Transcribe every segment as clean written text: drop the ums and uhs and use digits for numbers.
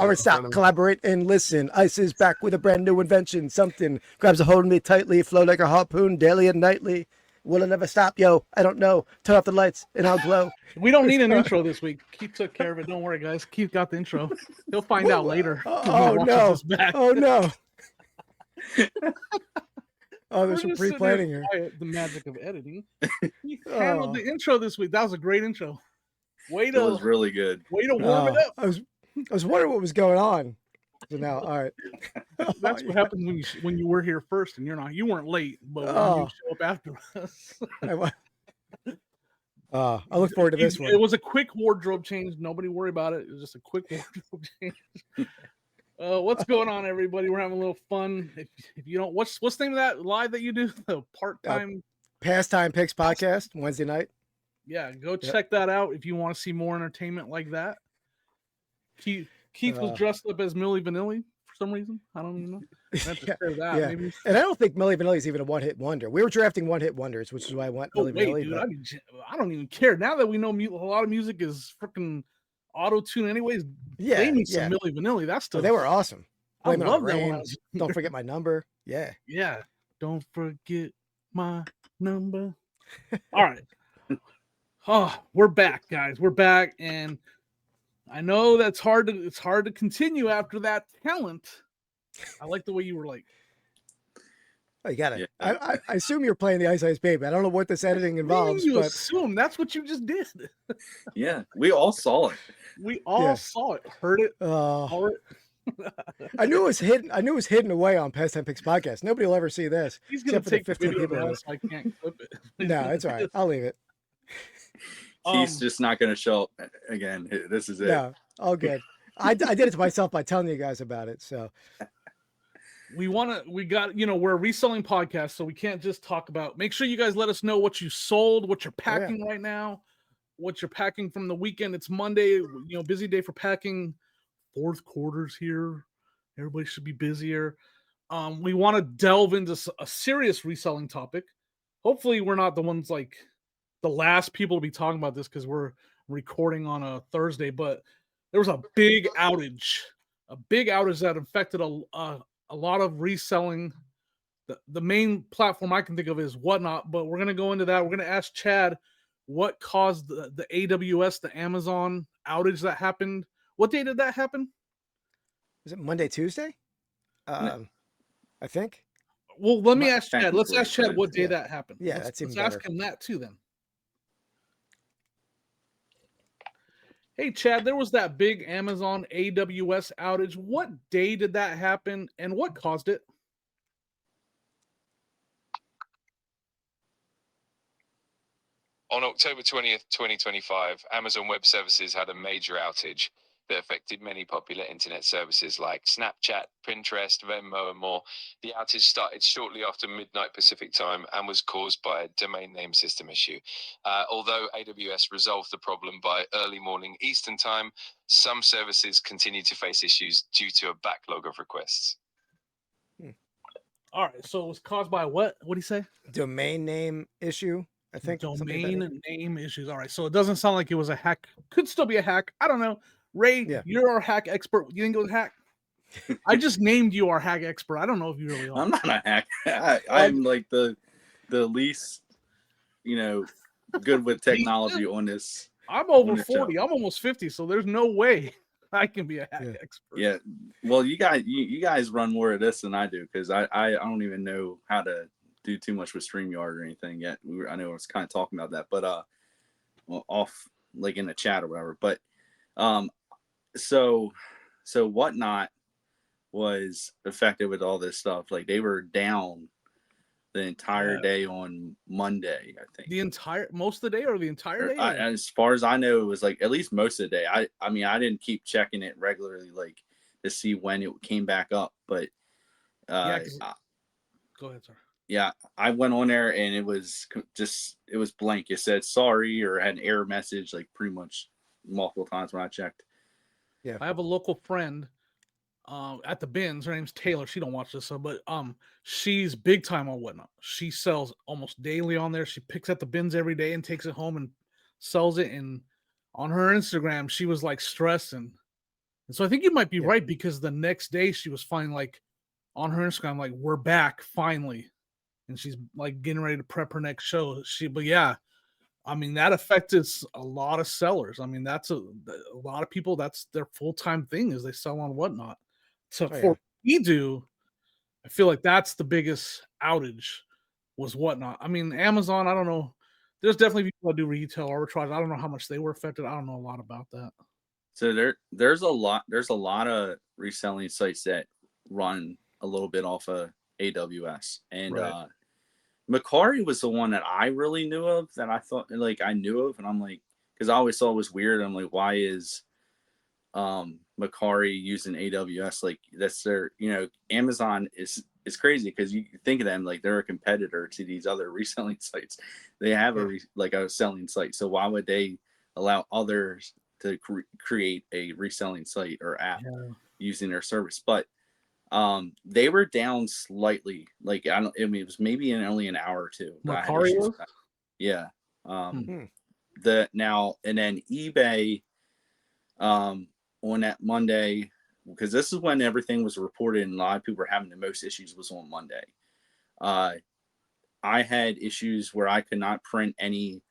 All right, stop, collaborate, and listen. Ice is back with a brand new invention. Something grabs a hold of me tightly, flow like a harpoon, daily and nightly. Will it never stop, yo? I don't know. Turn off the lights and I'll glow. We don't need an intro this week. Keith took care of it. Don't worry, guys. Keith got the intro. He'll find out later. Oh no! Oh no! Oh, there's some pre-planning here. The magic of editing. He handled the intro this week. That was a great intro. It was really good. Way to warm it up. I was wondering what was going on. So now, all right. That's what happens when you were here first and you're not. You weren't late, but when you show up after us. I look forward to this one. It was a quick wardrobe change. Nobody worry about it. It was just a quick wardrobe change. What's going on, everybody? We're having a little fun. If you don't, what's the name of that live that you do? The part-time Pastime Picks podcast Wednesday night. Yeah, go check that out if you want to see more entertainment like that. Keith was dressed up as Milli Vanilli for some reason. I don't even know. Maybe. And I don't think Milli Vanilli is even a one-hit wonder. We were drafting one-hit wonders, which is why I want Milli Vanilli. Dude, I don't even care. Now that we know a lot of music is freaking auto-tune anyways, they need some Milli Vanilli. That stuff. They were awesome. I love that one. Don't forget my number. Yeah. Yeah. Don't forget my number. All right. Oh, we're back, guys. We're back, and I know it's hard to continue after that talent. I like the way you were like. Oh, you got it. Yeah. I assume you're playing the Ice Ice Baby. I don't know what this editing involves. You assume that's what you just did. Yeah, we all saw it. We all saw it, heard it, saw it. I knew it was hidden. I knew it was hidden away on Pastime Picks podcast. Nobody will ever see this. He's gonna take 15 people. So I can't clip it. No, it's all right. I'll leave it. He's just not going to show up again. This is it. No, all good. I did it to myself by telling you guys about it. So we're a reselling podcast, so we can't just talk about. Make sure you guys let us know what you sold, what you're packing right now, what you're packing from the weekend. It's Monday, busy day for packing. Fourth quarter's here. Everybody should be busier. We want to delve into a serious reselling topic. Hopefully, we're not the ones like the last people to be talking about this because we're recording on a Thursday, but there was a big outage that affected a lot of reselling. The main platform I can think of is Whatnot, but we're going to go into that. We're going to ask Chad what caused the AWS, the Amazon outage that happened. What day did that happen? Was it Monday, Tuesday? I think. Well, let me ask Chad. Let's ask Chad what day that happened. Yeah, let's better. Ask him that too then. Hey, Chad, there was that big Amazon AWS outage. What day did that happen and what caused it? On October 20th, 2025, Amazon Web Services had a major outage that affected many popular internet services like Snapchat, Pinterest, Venmo, and more. The outage started shortly after midnight Pacific time and was caused by a domain name system issue. Although AWS resolved the problem by early morning Eastern time, some services continue to face issues due to a backlog of requests. All right, so it was caused by what? What did he say? Domain name issue, I think. Domain name issues. All right, so it doesn't sound like it was a hack. Could still be a hack. I don't know. Ray, you're our hack expert. You think it was a hack? I just named you our hack expert. I don't know if you really are. I'm not a hack. I'm like the least, good with technology on this. I'm over 40. Show. I'm almost 50, so there's no way I can be a hack expert. Yeah. Well, you guys run more of this than I do because I don't even know how to do too much with StreamYard or anything yet. I know I was kind of talking about that, but off like in the chat or whatever. But so Whatnot was affected with all this stuff. Like they were down the entire day on Monday, I think. Most of the day or the entire day? As far as I know, it was like at least most of the day. I mean, I didn't keep checking it regularly, like to see when it came back up, but go ahead, sir. Yeah, I went on there and it was blank. It said sorry or had an error message like pretty much multiple times when I checked. Yeah, I have a local friend at the bins. Her name's Taylor. She don't watch this, but she's big time on Whatnot. She sells almost daily on there. She picks up the bins every day and takes it home and sells it. And on her Instagram, she was like stressing And so I think you might be Yeah. right, because the next day she was finding like on her Instagram, like, we're back finally. And she's like getting ready to prep her next show. But yeah, I mean, that affected a lot of sellers. I mean, that's a lot of people, that's their full-time thing, is they sell on Whatnot. So Oh, yeah. for we do, I feel like that's the biggest outage was Whatnot. I mean, Amazon, I don't know. There's definitely people that do retail arbitrage. I don't know how much they were affected. I don't know a lot about that. So there's a lot of reselling sites that run a little bit off of AWS, and Right. Macari was the one that I really knew of, that I thought like I knew of, and I'm like, because I always thought it was weird. I'm like, why is Macari using AWS? Like, that's their, Amazon is crazy, because you think of them like they're a competitor to these other reselling sites. They have like a selling site, so why would they allow others to create a reselling site or app using their service? But they were down slightly. Like, I mean, it was maybe in only an hour or two that I had Macari issues was? with that. Yeah. Hmm. And then eBay, on that Monday, because this is when everything was reported and a lot of people were having the most issues, was on Monday. I had issues where I could not print any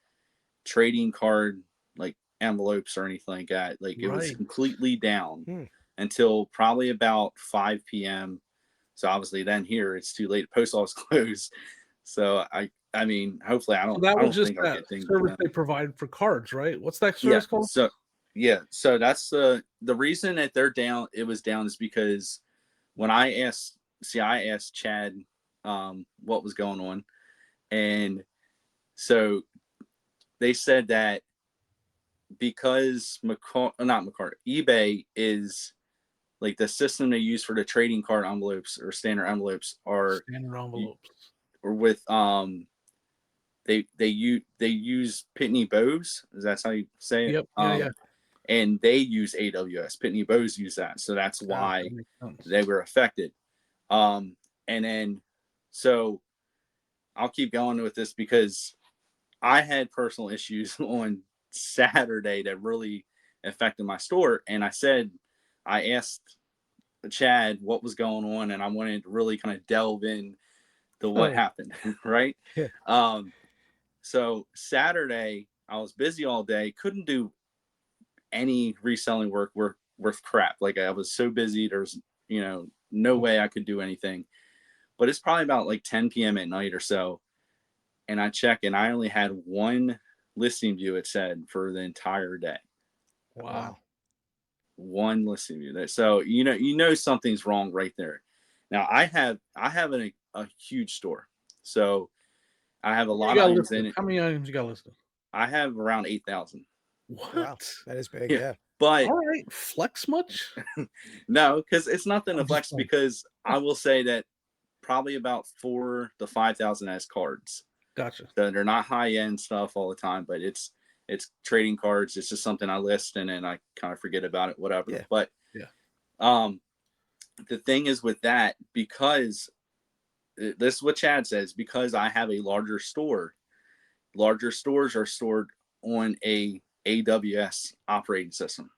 trading card like envelopes or anything like that. Like, it was completely down until probably about 5 p.m. So obviously then here it's too late. Post office closed. So I mean, hopefully I So that was don't just think I'll that get things. service they provide for cards, right? What's that Yeah. service called? So that's the reason that they're down. It was down is because when I asked Chad what was going on, and so they said that because eBay is like the system they use for the trading card envelopes or standard envelopes are Standard envelopes. or with they use Pitney Bowes. Is that how you say it? Yep. Yeah. And they use AWS. Pitney Bowes use that, so that's why that makes sense. they were affected. And then so I'll keep going with this because I had personal issues on Saturday that really affected my store, and I asked Chad what was going on, and I wanted to really kind of delve in to what happened, right? Yeah. So Saturday I was busy all day, couldn't do any reselling work worth crap. Like, I was so busy, there's no way I could do anything. But it's probably about like 10 p.m. at night or so, and I check, and I only had one listing view, it said, for the entire day. Wow. One listing view. So something's wrong right there. Now I have a huge store, so I have a lot of items in it. How many items you got listed? I have around 8,000. What? Wow, that is big. Yeah. But all right, flex much? No, because it's nothing to I'm flex. Because I will say that probably about 4,000 to 5,000 as cards. Gotcha. So they're not high end stuff all the time, but it's trading cards. It's just something I list and then I kind of forget about it, whatever. Yeah. But the thing is with that, because this is what Chad says, because I have a larger store, larger stores are stored on a AWS operating system.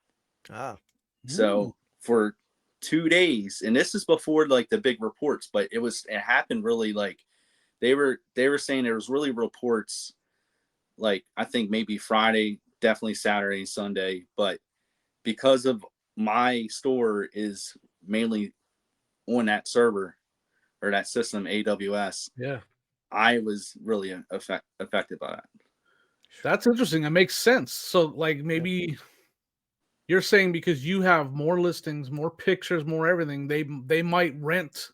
So for 2 days, and this is before like the big reports, but it happened really, like they were saying there was really reports, like I think maybe Friday, definitely Saturday and Sunday, but because of my store is mainly on that server or that system, AWS, I was really affected by that. That's interesting. That makes sense. So like maybe you're saying because you have more listings, more pictures, more everything, they might rent.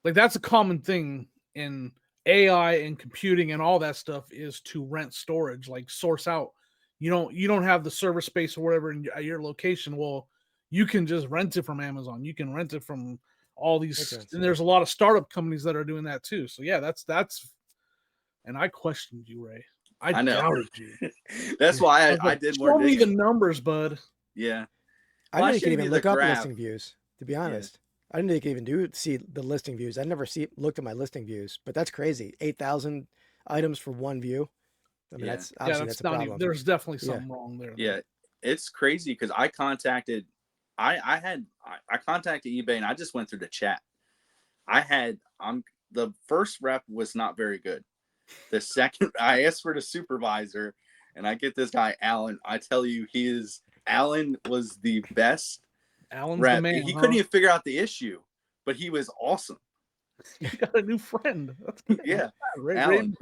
Like, that's a common thing in AI and computing and all that stuff, is to rent storage, like source out. You don't have the server space or whatever at your location. Well, you can just rent it from Amazon. You can rent it from all these, and there's a lot of startup companies that are doing that too. So yeah, that's. And I questioned you, Ray. I know. doubted you. That's why I did more. Show me the numbers, bud. Yeah. I didn't even look up listing views, to be honest. I didn't even see the listing views. I never looked at my listing views, but that's crazy. 8,000 items for one view. I mean, that's obviously that's a problem. There's definitely something wrong there. Yeah, it's crazy because I contacted I contacted eBay and I just went through the chat. The first rep was not very good. The second, I asked for the supervisor, and I get this guy Alan. I tell you, Alan was the best Alan's rep. the man. He couldn't even figure out the issue, but he was awesome. You got a new friend. That's good. Yeah, Alan.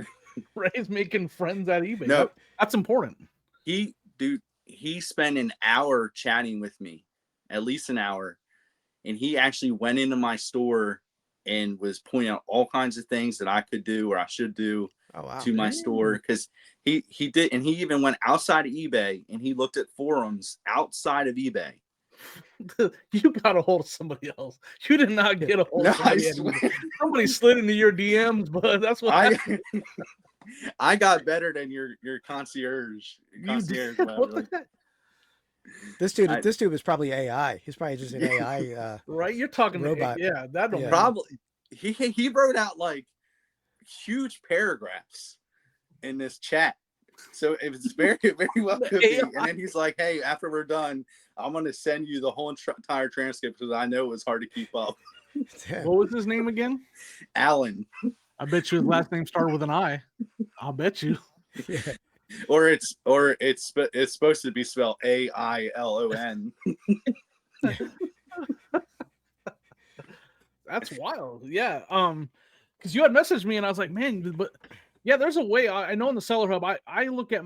Ray's making friends at eBay. No, that's important. He spent an hour chatting with me, at least an hour, and he actually went into my store and was pointing out all kinds of things that I could do or I should do to my store, because he did, and he even went outside of eBay and he looked at forums outside of eBay. You got a hold of somebody else. You did not get a hold of somebody else. Somebody slid into your DMs, but that's what I got better than your concierge. This dude was probably AI. He's probably just an AI right. You're talking robot. That don't probably he wrote out like huge paragraphs in this chat. So it was very, very well could be. And then he's like, "Hey, after we're done, I'm going to send you the whole entire transcript because I know it was hard to keep up." What was his name again? Alan. I bet you his last name started with an I. I'll bet you. Yeah. Or it's supposed to be spelled AILON. That's wild. Yeah. Because you had messaged me and I was like, man, but yeah, there's a way. I know in the Seller Hub, I look at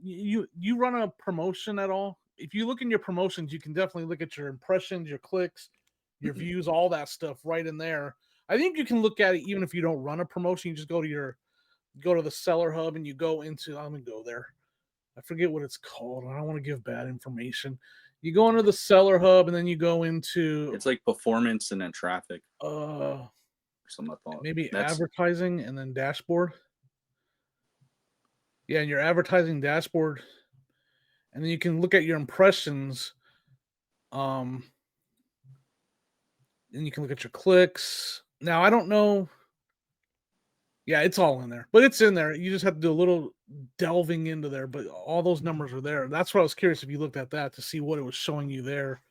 you run a promotion at all. If you look in your promotions, you can definitely look at your impressions, your clicks, your views, all that stuff right in there. I think you can look at it even if you don't run a promotion. You just go to the Seller Hub and you go into, I'm gonna go there. I forget what it's called. I don't want to give bad information. You go into the Seller Hub and then you go into, it's like performance and then traffic. Something maybe advertising and then dashboard. Yeah, and your advertising dashboard, and then you can look at your impressions. And you can look at your clicks. Now I don't know. Yeah, it's all in there, but it's in there. You just have to do a little delving into there, but all those numbers are there. That's what I was curious if you looked at that to see what it was showing you there.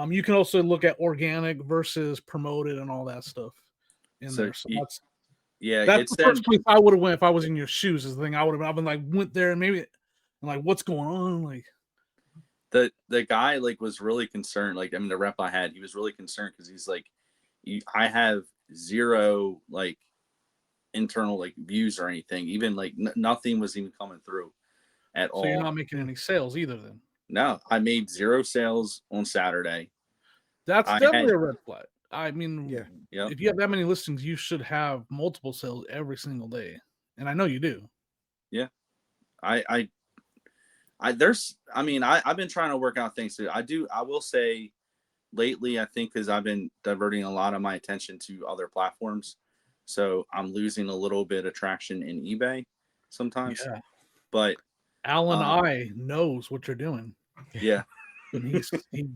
You can also look at organic versus promoted and all that stuff in there. So that's the first place I would have went if I was in your shoes. Is the thing I've been like went there and maybe I'm like, what's going on? Like the guy like was really concerned. Like, I mean, the rep I had, he was really concerned because he's like, I have zero like internal like views or anything. Even like nothing was even coming through at all. So you're not making any sales either then? No, I made 0 sales on Saturday. That's definitely a red flag. I mean, yeah. If you have that many listings, you should have multiple sales every single day, and I know you do. Yeah, I've been trying to work out things too. I will say, lately, I think because I've been diverting a lot of my attention to other platforms, so I'm losing a little bit of traction in eBay sometimes. Yeah, but Alan I knows what you're doing. Yeah. And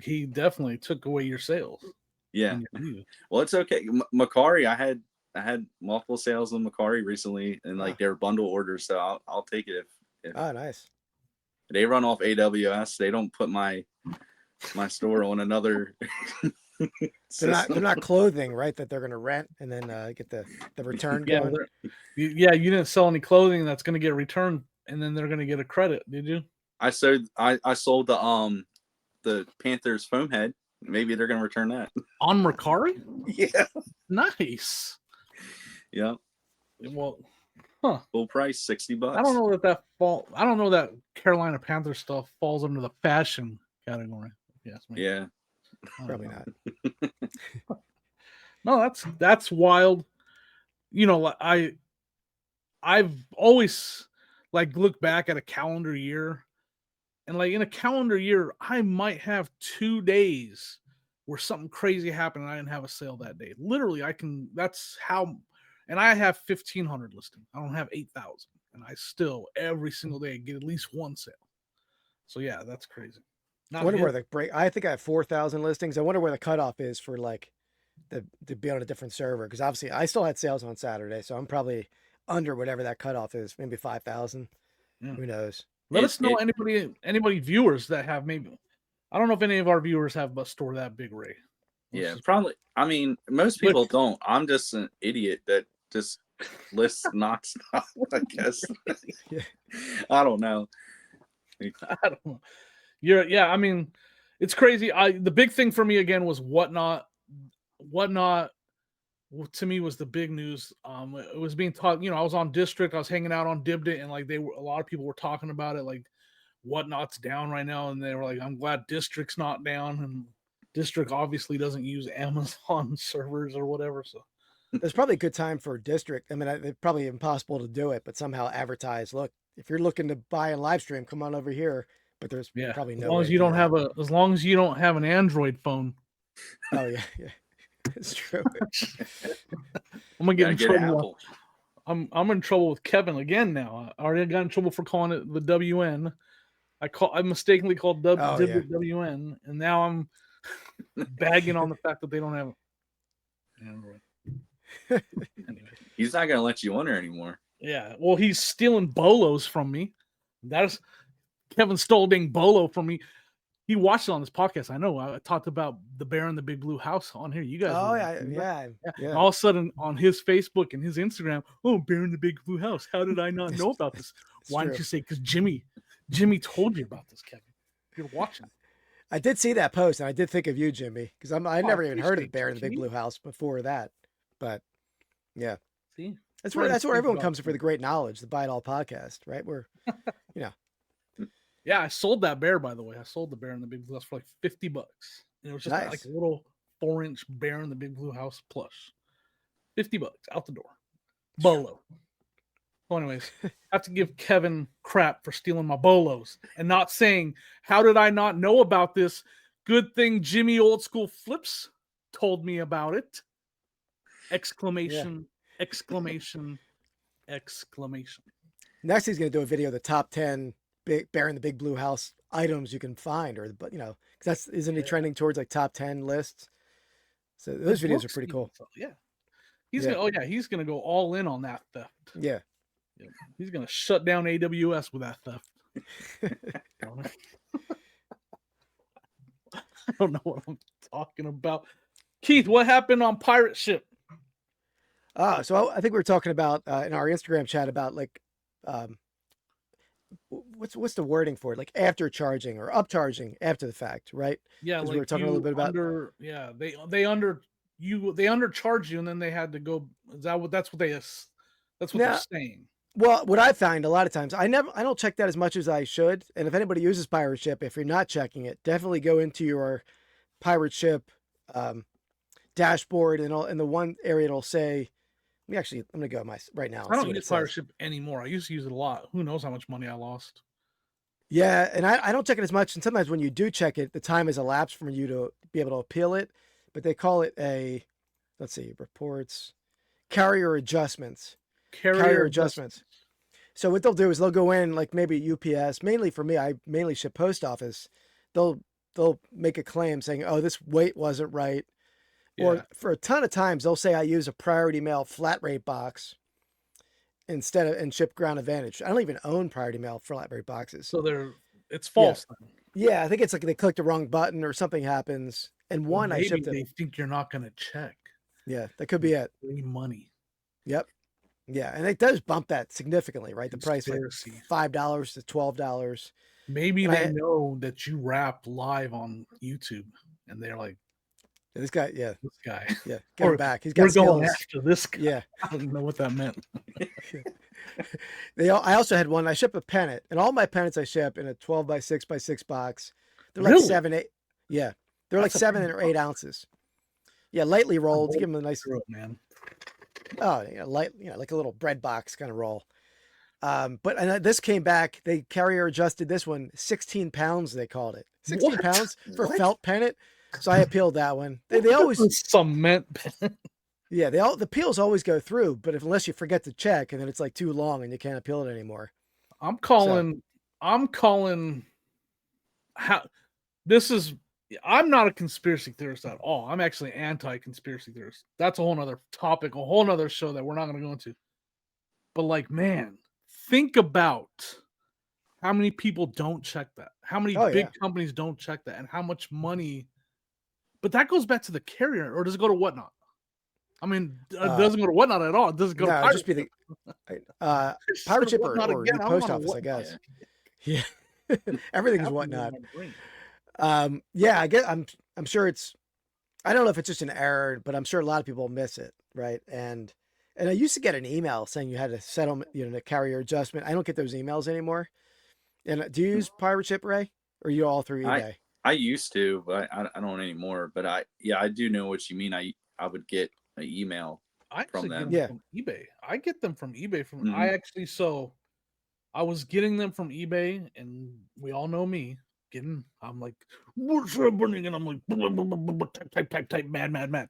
he definitely took away your sales. Yeah. Well, it's okay. Macari, I had multiple sales on Macari recently, and like they're bundle orders, so I'll take it if nice. They run off AWS. They don't put my store on another. They're not clothing, right? That they're going to rent and then get the return going. You didn't sell any clothing that's going to get returned, and then they're going to get a credit. Did you? I sold the Panthers foam head. Maybe they're going to return that on Mercari. Yeah, nice. Yeah. Well, full price, $60. I don't know that Carolina Panthers stuff falls under the fashion category. Yes. Yeah. Probably not. No, that's wild. You know, I've always like looked back at a calendar year, and like in a calendar year, I might have 2 days where something crazy happened and I didn't have a sale that day. Literally, that's how, and I have 1,500 listings. I don't have 8,000, and I still every single day get at least one sale. So yeah, that's crazy. I wonder where I think I have 4,000 listings. I wonder where the cutoff is for like to be on a different server, because obviously I still had sales on Saturday, so I'm probably under whatever that cutoff is, maybe 5,000. Who knows? Let us know anybody viewers that have maybe I don't know if any of our viewers have a store that big, Ray. Yeah, probably. I mean, most people don't. I'm just an idiot that just lists nonstop, I guess. Yeah. I don't know. I don't know. Yeah, I mean, it's crazy. The big thing for me again was Whatnot. Whatnot to me was the big news. It was being taught, I was on District, I was hanging out on Dibdit, and like a lot of people were talking about it, like Whatnot's down right now, and they were like, I'm glad District's not down, and District obviously doesn't use Amazon servers or whatever, so There's probably a good time for District. I mean, it's probably impossible to do it, but somehow advertise. Look, if you're looking to buy a live stream, come on over here. But there's probably no. As long as you don't have an Android phone. Oh yeah, it's true. I'm gonna get in trouble. Apple. I'm in trouble with Kevin again now. I already got in trouble for calling it the WN. I mistakenly called WN, and now I'm bagging on the fact that they don't have Android. Anyway. He's not gonna let you enter anymore. Yeah, well, he's stealing bolos from me. Kevin stole dang bolo from me. He watched it on this podcast. I know. I talked about the Bear in the Big Blue House on here. You guys. Oh yeah. And all of a sudden, on his Facebook and his Instagram, Bear in the Big Blue House. How did I not know about this? Why didn't you say? Because Jimmy told you about this, Kevin. You're watching. I did see that post, and I did think of you, Jimmy, because I never even heard of the Bear in the Big Blue House before that. But yeah, see, that's where everyone comes for the great knowledge, the Buy It All podcast, right? Where, Yeah, I sold that bear, by the way. I sold the Bear in the Big Blue House for like $50. And it was just like a little 4-inch Bear in the Big Blue House plush. $50 out the door. Bolo. So anyways, I have to give Kevin crap for stealing my bolos and not saying, how did I not know about this? Good thing Jimmy Old School Flips told me about it. Exclamation, exclamation, exclamation. Next he's going to do a video of the top 10 Bear in the Big Blue House items you can find, because isn't he trending towards like top 10 lists? So those videos are pretty cool. Yeah. He's gonna go all in on that theft. Yeah. He's gonna shut down AWS with that theft. I don't know what I'm talking about. Keith, what happened on Pirate Ship? So I think we were talking about in our Instagram chat about like what's the wording for it? Like after charging or upcharging after the fact, right? Yeah, like we were talking a little bit about they undercharge you and then they had to go. That's what they're saying. Well, what I find a lot of times, I don't check that as much as I should. And if anybody uses Pirate Ship, if you're not checking it, definitely go into your Pirate Ship dashboard, and in the one area it'll say, I'm gonna go right now. I don't use Pirate Ship anymore. I used to use it a lot. Who knows how much money I lost? Yeah, and I don't check it as much. And sometimes when you do check it, the time has elapsed for you to be able to appeal it. But they call it reports, carrier adjustments. Carrier adjustments. So what they'll do is they'll go in, like maybe UPS, mainly for me, I mainly ship post office. They'll make a claim saying, oh, this weight wasn't right. Yeah. Or for a ton of times, they'll say I use a Priority Mail flat rate box and ship Ground Advantage. I don't even own Priority Mail flat rate boxes. So it's false. Yeah, I think it's like they clicked the wrong button or something happens. And I shipped it. They think you're not going to check. Yeah, that could be it. Free money. Yep. Yeah, and it does bump that significantly, right? The price like $5 to $12. Maybe they know that you rap live on YouTube, and they're like, this guy, get him back. He's got skills. Going after this guy. Yeah, I don't know what that meant. I also had one. I ship a pennant, and all my pennants I ship in a 12x6x6 box. They're like 7, 8. Yeah, they're like 7 or 8 ounces. Yeah, lightly rolled. Give them a nice man. Oh, light, like a little bread box kind of roll. But this came back. They carrier adjusted this one 16 pounds. They called it 16 pounds for felt pennant. So I appealed that one. They always cement pennant. Yeah, the appeals always go through, but unless you forget to check, and then it's like too long and you can't appeal it anymore. I'm calling. I'm not a conspiracy theorist at all. I'm actually anti-conspiracy theorist. That's a whole nother topic, a whole nother show that we're not going to go into. But like, man, think about how many people don't check that? How many Oh, big yeah. companies don't check that? And how much money? But that goes back to the carrier, or does it go to Whatnot? I mean, it doesn't go to Whatnot at all. It doesn't go to No, Pirate just be Ship. Pirate Ship Whatnot or again. the I don't post want to office, I Whatnot. guess. Yeah. Everything's Happening in Whatnot. my brain. Yeah, I guess I'm sure it's, I don't know if it's just an error, but I'm sure a lot of people miss it, right? And I used to get an email saying you had a settlement, a carrier adjustment. I don't get those emails anymore. And do you use Pirate Ship, Ray, or are you all through eBay? I used to, but I don't anymore. But I do know what you mean. I would get an email I from actually get them. them from eBay. I get them from eBay. Mhm. I was getting them from eBay, and we all know me. I'm like, what's happening? And I'm like, blah, blah, blah, blah, blah, type, mad.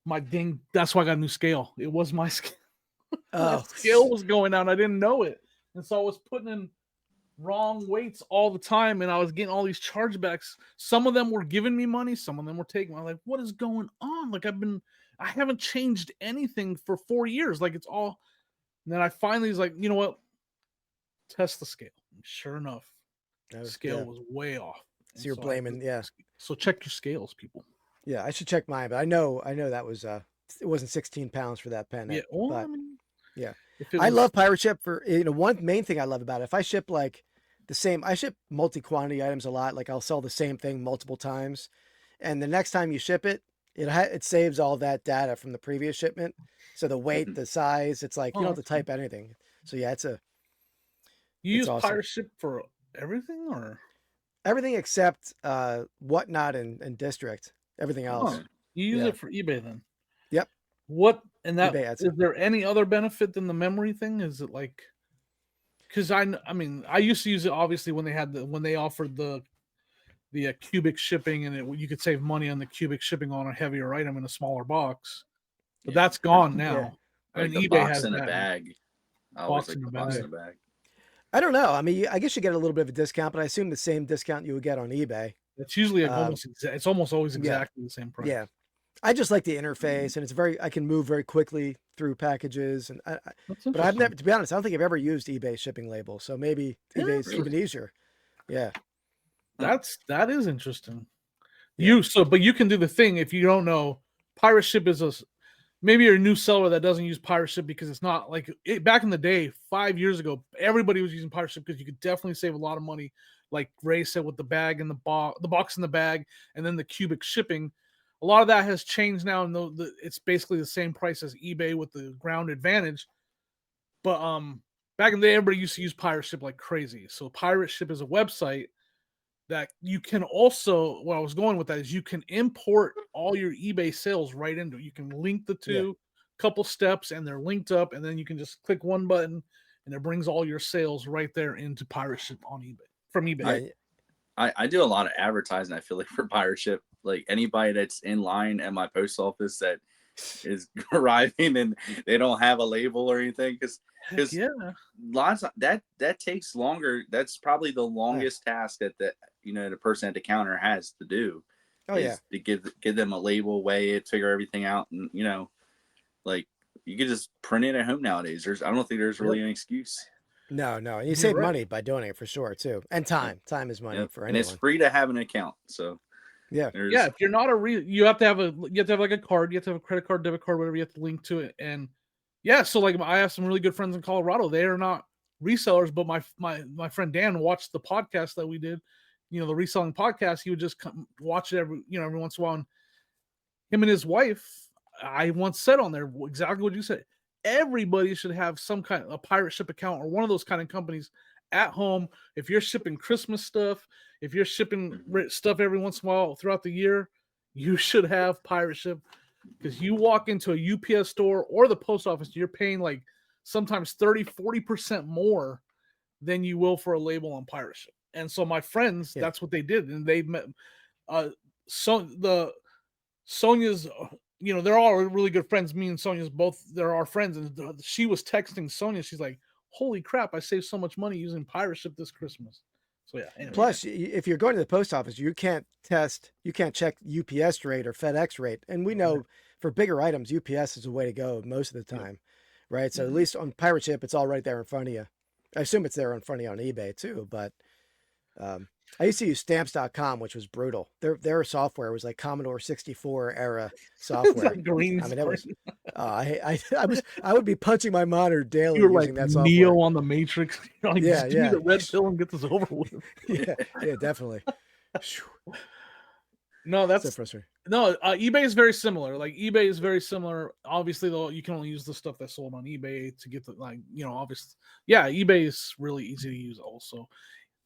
My ding, that's why I got a new scale. It was my scale. My Oh, scale was going down. I didn't know it. And so I was putting in wrong weights all the time, and I was getting all these chargebacks. Some of them were giving me money, some of them were taking. I'm like, what is going on? Like I haven't changed anything for 4 years. Like it's all. And then I finally was like, you know what? Test the scale. And sure enough, scale was way off. So you're blaming, So check your scales, people. Yeah, I should check mine, but I know that was it wasn't 16 pounds for that pen. Yeah, well, but I mean, yeah, if it I was, love Pirate Ship for one main thing I love about it. If I ship like I ship multi-quantity items a lot. Like I'll sell the same thing multiple times, and the next time you ship it, it saves all that data from the previous shipment. So the weight, the size, it's like you don't have to type anything. So yeah, you it's use awesome. Pirate Ship for everything, or everything except Whatnot and District. Everything else. you use it for eBay then? Yep. What and that eBay is there any other benefit than the memory thing? Is it like because I mean I used to use it obviously when they offered the cubic shipping and you could save money on the cubic shipping on a heavier item in a smaller box, but that's gone now. Like And the eBay box has in a that bag. I always like the box in a bag. I don't know. I mean, I guess you get a little bit of a discount, but I assume the same discount you would get on eBay. It's usually it's almost always exactly the same price. Yeah. I just like the interface, and it's I can move very quickly through packages, and but I've never, to be honest, I don't think I've ever used eBay shipping label, so maybe eBay's even easier. Yeah, that is interesting. But you can do the thing if you don't know. Pirate Ship is maybe you're a new seller that doesn't use Pirate Ship because it's not like back in the day, 5 years ago, everybody was using Pirate Ship because you could definitely save a lot of money. Like Ray said, with the bag and the box in the bag, and then the cubic shipping. A lot of that has changed now, and it's basically the same price as eBay with the ground advantage. But back in the day, everybody used to use Pirate Ship like crazy. So Pirate Ship is a website that you can also, what I was going with that is you can import all your eBay sales right into it. You can link the two, couple steps, and they're linked up, and then you can just click one button and it brings all your sales right there into Pirate Ship on eBay from eBay. I do a lot of advertising, I feel like, for Pirate Ship. Like anybody that's in line at my post office that is arriving and they don't have a label or anything, because lots of that takes longer. That's probably the longest task that the person at the counter has to do. To give them a label, weigh it, figure everything out, and like you could just print it at home nowadays. I don't think there's really an excuse. No, and you save money by doing it for sure too, and time. Time is money for anyone. And it's free to have an account. So if you're not you have to have like a card. You have to have a credit card, debit card, whatever. You have to link to it, and so like I have some really good friends in Colorado. They are not resellers, but my friend Dan watched the podcast that we did. The reselling podcast. He would just watch it every once in a while. And him and his wife, I once said on there exactly what you said. Everybody should have some kind of a Pirate Ship account or one of those kind of companies at home. If you're shipping Christmas stuff, if you're shipping stuff every once in a while throughout the year, you should have Pirate Ship, because you walk into a UPS store or the post office, you're paying like sometimes 30-40% more than you will for a label on Pirate Ship. And so my friends, that's what they did, and they met. Sonia's, they're all really good friends. Me and Sonia's they're our friends. And she was texting Sonia. She's like, holy crap, I saved so much money using Pirate Ship this Christmas. So yeah. Anyway, plus, if you're going to the post office, you can't check UPS rate or FedEx rate. And we know for bigger items, UPS is the way to go most of the time. Right. So at least on Pirate Ship, it's all right there in front of you. I assume it's there in front of you on eBay too, but I used to use stamps.com, which was brutal. Their software was like Commodore 64 era software. Green I mean, it was. I would be punching my monitor daily You were like using that Neo software. on the Matrix. You're like, Yeah, just give me yeah, the red pill and get this over with. yeah, definitely. No, that's So frustrating. no. eBay is very similar. Like eBay is very similar. Obviously, though, you can only use the stuff that's sold on eBay to get the obviously, yeah. eBay is really easy to use. Also,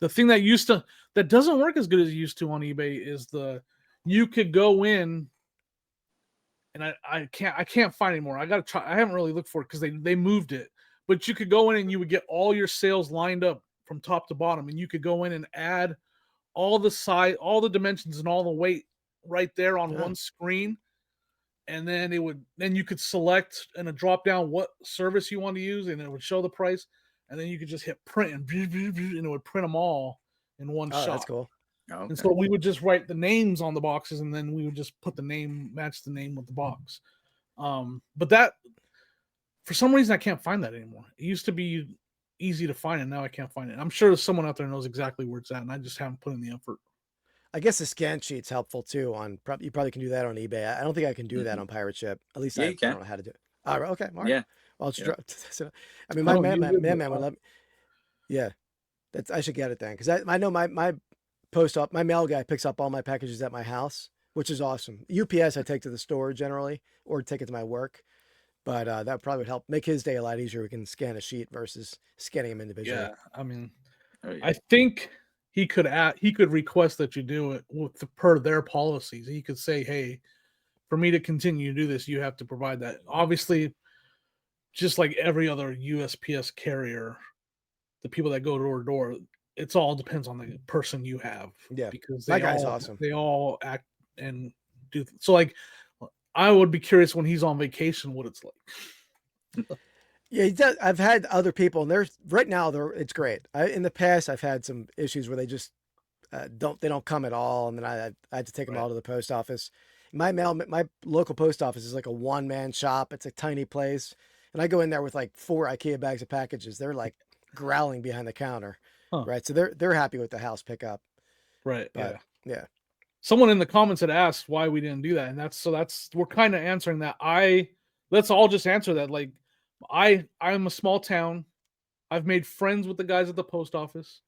the thing that doesn't work as good as it used to on eBay is you could go in, and I can't find anymore. I gotta try. I haven't really looked for it because they moved it. But you could go in and you would get all your sales lined up from top to bottom, and you could go in and add all the size, all the dimensions, and all the weight right there on one screen. And then you could select in a drop down what service you want to use, and it would show the price. And then you could just hit print, and it would print them all in one shot. That's cool. Oh, okay. And so we would just write the names on the boxes, and then we would just put match the name with the box. But that, for some reason, I can't find that anymore. It used to be easy to find, and now I can't find it. I'm sure someone out there knows exactly where it's at, and I just haven't put in the effort. I guess the scan sheet's helpful too. You probably can do that on eBay. I don't think I can do that on Pirate Ship. At least I don't know how to do it. All right, okay, Mark. Yeah. Well, so, I mean, my man would let me. Yeah, I should get it then because I know my my mail guy picks up all my packages at my house, which is awesome. UPS I take to the store generally, or take it to my work. But that probably would help make his day a lot easier. We can scan a sheet versus scanning them individually. Yeah, I mean, I think he could request that you do it per their policies. He could say, "Hey, for me to continue to do this, you have to provide that." Obviously, just like every other USPS carrier, the people that go door to door, it's all depends on the person you have. Yeah, because that guy's awesome. They all act and do so. Like, I would be curious when he's on vacation what it's like. Yeah, he does. I've had other people, and right now it's great. In the past, I've had some issues where they just don't come at all, and then I had to take them all to the post office. My local post office is like a one-man shop. It's a tiny place, and I go in there with like 4 IKEA bags of packages. They're like growling behind the counter, right? So they're happy with the house pickup, right? But, yeah. Someone in the comments had asked why we didn't do that, and we're kind of answering that. Let's all just answer that. Like, I'm a small town. I've made friends with the guys at the post office.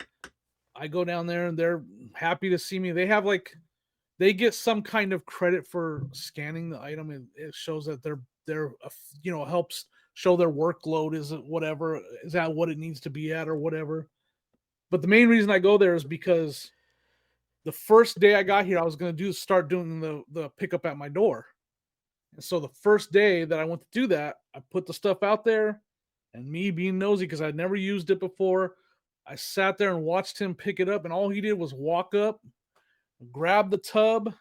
I go down there and they're happy to see me. They get some kind of credit for scanning the item. It shows that they're helps show their workload is that what it needs to be at or whatever. But the main reason I go there is because the first day I got here, I was going to start doing the pickup at my door. And so the first day that I went to do that, I put the stuff out there, and me being nosy because I'd never used it before, I sat there and watched him pick it up, and all he did was walk up, grab the tub,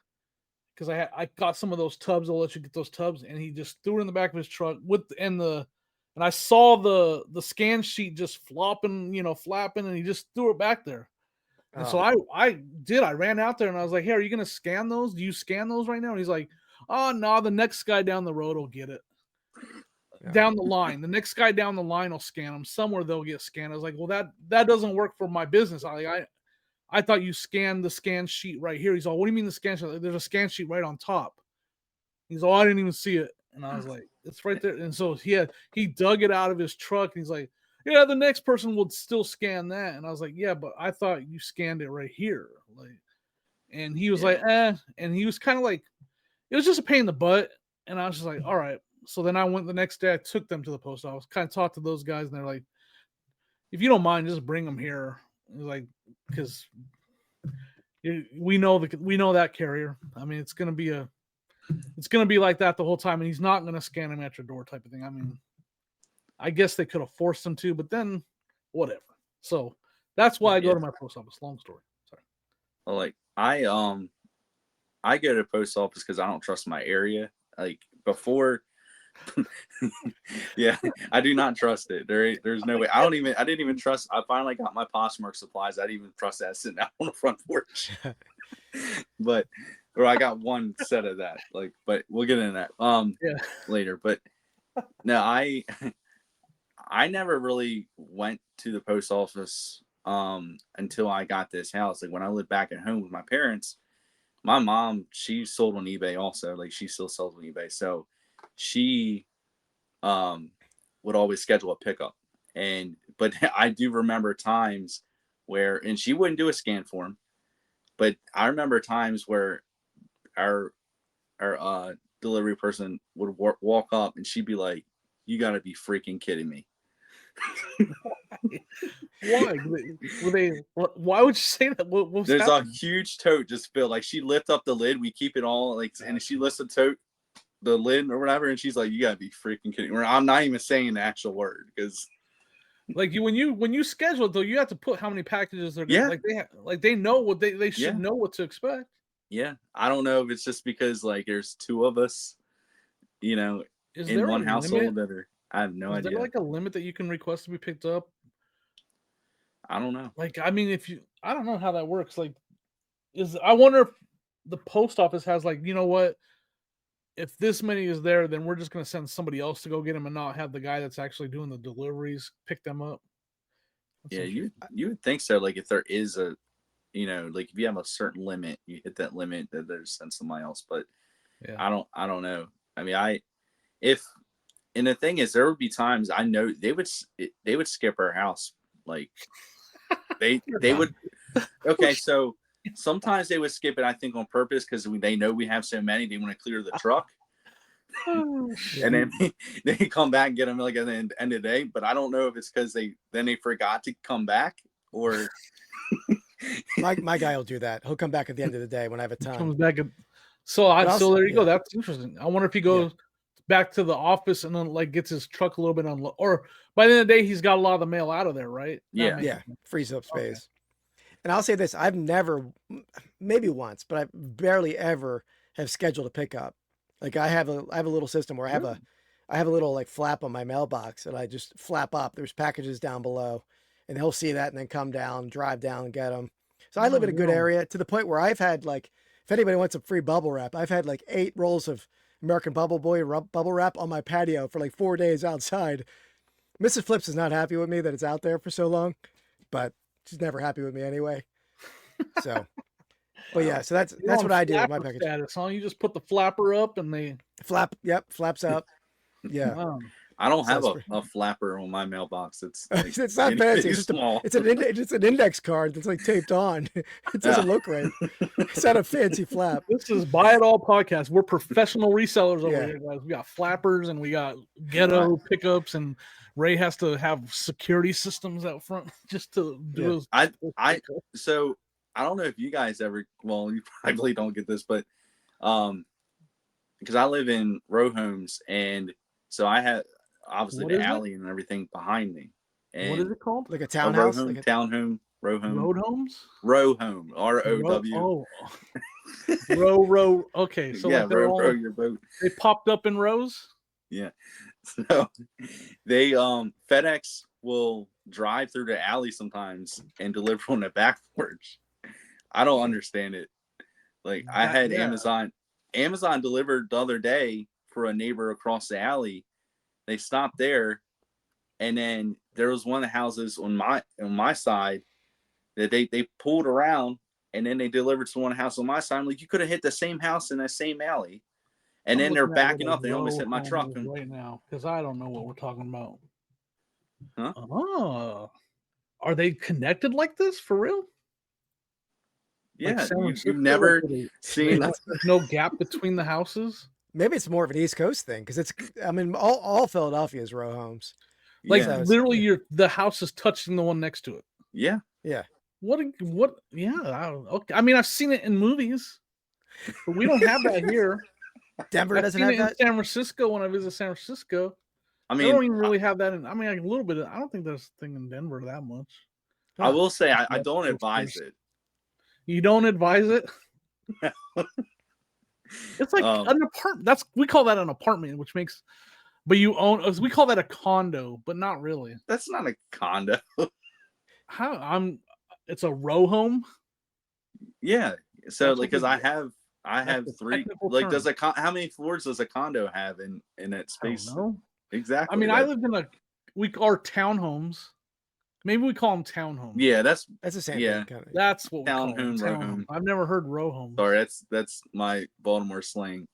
because I got some of those tubs. I'll let you get those tubs, and he just threw it in the back of his truck and I saw the scan sheet just flapping, and he just threw it back there. And so I ran out there and I was like, "Hey, are you going to scan those? Do you scan those right now?" And he's like, "Oh, no, the next guy down the road will get it." Yeah. Down the line. The next guy down the line will scan them. Somewhere they'll get scanned. I was like, "Well, that doesn't work for my business." I thought you scanned the scan sheet right here. He's all, "What do you mean the scan sheet?" There's a scan sheet right on top. He's all, "I didn't even see it." And I was like, "It's right there." And so he dug it out of his truck and he's like, "Yeah, the next person would still scan that." And I was like, "Yeah, but I thought you scanned it right here." And he was like, "Eh." And he was kind of like, it was just a pain in the butt. And I was just like, "All right." So then I went the next day, I took them to the post office, kind of talked to those guys, and they're like, "If you don't mind, just bring them here." Like, because we know that carrier. I mean, it's gonna be like that the whole time, and he's not gonna scan them at your door type of thing. I mean, I guess they could have forced him to, but then whatever. So that's why I go to my post office. Long story. Sorry. Well, like I go to the post office because I don't trust my area. Like before, yeah, I do not trust it. There's no way. I didn't even trust. I finally got my Poshmark supplies. I didn't even trust that sitting out on the front porch. Or I got one set of that. But we'll get into that later. But no, I never really went to the post office until I got this house. Like when I lived back at home with my parents, my mom, she sold on eBay also. Like she still sells on eBay. So she would always schedule a pickup. But I do remember times where, and she wouldn't do a scan form, but I remember times where our delivery person would walk up and she'd be like, "You got to be freaking kidding me." Why? Were they? Why would you say that? What was There's happening? a huge tote just filled. Like she lift up the lid, we keep it all like, and she lifts the tote, the lid or whatever, and she's like, "You gotta be freaking kidding me." I'm not even saying the actual word because, Like when you schedule it though, you have to put how many packages they're yeah, like they know what they should know what to expect. yeah. I don't know if it's just because like there's two of us, you know, Is in there a one household limit? that are. I have no Is idea. there like a limit that you can request to be picked up? I don't know. Like, I mean, I don't know how that works. Like, I wonder if the post office has like, you know what? If this many is there, then we're just gonna send somebody else to go get them and not have the guy that's actually doing the deliveries pick them up. Yeah, you would think so. Like if there is a, like if you have a certain limit, you hit that limit that there's send somebody else. But yeah, I don't know. I mean, if and the thing is, there would be times I know they would skip our house. Like they would. Okay, so sometimes they would skip it. I think on purpose because they know we have so many. They want to clear the truck. And then they come back and get them like at the end of the day. But I don't know if it's because they forgot to come back or my guy will do that. He'll come back at the end of the day when I have a ton. Comes back so there you go. That's interesting. I wonder if he goes back to the office and then like gets his truck a little bit unloaded, or by the end of the day he's got a lot of the mail out of there, right? Yeah. Frees up space. Okay. And I'll say this: I've never, maybe once, but I barely ever have scheduled a pickup. Like I have a little system where I have a little like flap on my mailbox and I just flap up. There's packages down below, and he'll see that and then come down, drive down and get them. So I live in a good area to the point where I've had like, if anybody wants some free bubble wrap, I've had like 8 rolls of American Bubble Boy bubble wrap on my patio for like 4 days outside. Mrs. Flips is not happy with me that it's out there for so long, but she's never happy with me anyway. So, but yeah, so that's what I do with my package. Status, huh? You just put the flapper up and they flaps up. Yeah. Wow. I don't have a flapper on my mailbox. It's like, it's not fancy. It's just small. It's an index card that's like taped on. It doesn't look right. It's not a fancy flap. This is Buy It All podcast. We're professional resellers over here, guys. We got flappers and we got ghetto pickups, and Ray has to have security systems out front just to do. So I don't know if you guys ever. Well, you probably don't get this, but because I live in row homes, and so I have obviously the alley and everything behind me. And what is it called? Like a townhouse? Townhome, row home. Road homes? Row home. ROW. Oh. row. Okay. So yeah, row your boat. They popped up in rows? Yeah. So they FedEx will drive through the alley sometimes and deliver on the back porch. I don't understand it. Like I had Amazon delivered the other day for a neighbor across the alley. They stopped there, and then there was one of the houses on my side that they pulled around, and then they delivered to one house on my side. I'm like, you could have hit the same house in that same alley, and then they're backing up. They almost hit my truck right now because I don't know what we're talking about. Huh? Oh, are they connected like this for real? Yeah, like you've never seen. There's no gap between the houses. Maybe it's more of an East Coast thing because it's. I mean, all Philadelphia is row homes. Like literally, the house is touching the one next to it. Yeah. Yeah. What? Yeah. Okay. I mean, I've seen it in movies, but we don't have that here. Denver doesn't have that. In San Francisco, when I visit San Francisco, I mean, they don't even really have that. I mean, like a little bit. I don't think there's a thing in Denver that much. I will say, I don't advise it. You don't advise it? It's like an apartment. We call that an apartment, which makes, but we call that a condo, but not really. That's not a condo. It's a row home. Yeah. So like, because I have 3. Like, how many floors does a condo have in that space? I don't know. Exactly. I mean, I lived are townhomes. Maybe we call them townhomes. Yeah, that's the same yeah. thing. Kind of. That's what we call them. Townhome, row Townhome. home. I've never heard row homes. Sorry, that's my Baltimore slang.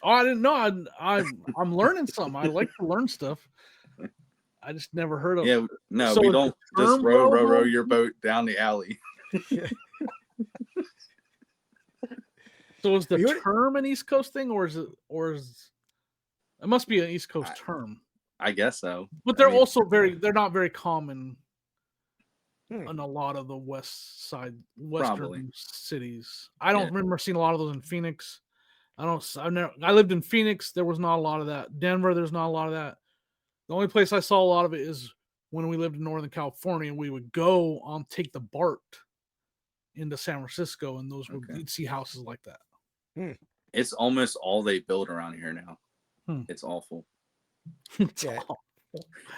Oh, I didn't know. I'm learning something. I like to learn stuff. I just never heard of. Yeah, no, So we is the don't just term row home? your boat down the alley. So is the You would- term an East Coast thing, or is it must be an East Coast term? I guess so. But they're I mean, also they're not very common Hmm. in a lot of the western Probably. cities. I don't Yeah. remember seeing a lot of those in Phoenix. I lived in Phoenix. There was not a lot of that. Denver, there's not a lot of that. The only place I saw a lot of it is when we lived in Northern California. We would go take the BART into San Francisco, and you'd see houses like that. It's almost all they build around here now. It's awful. Yeah.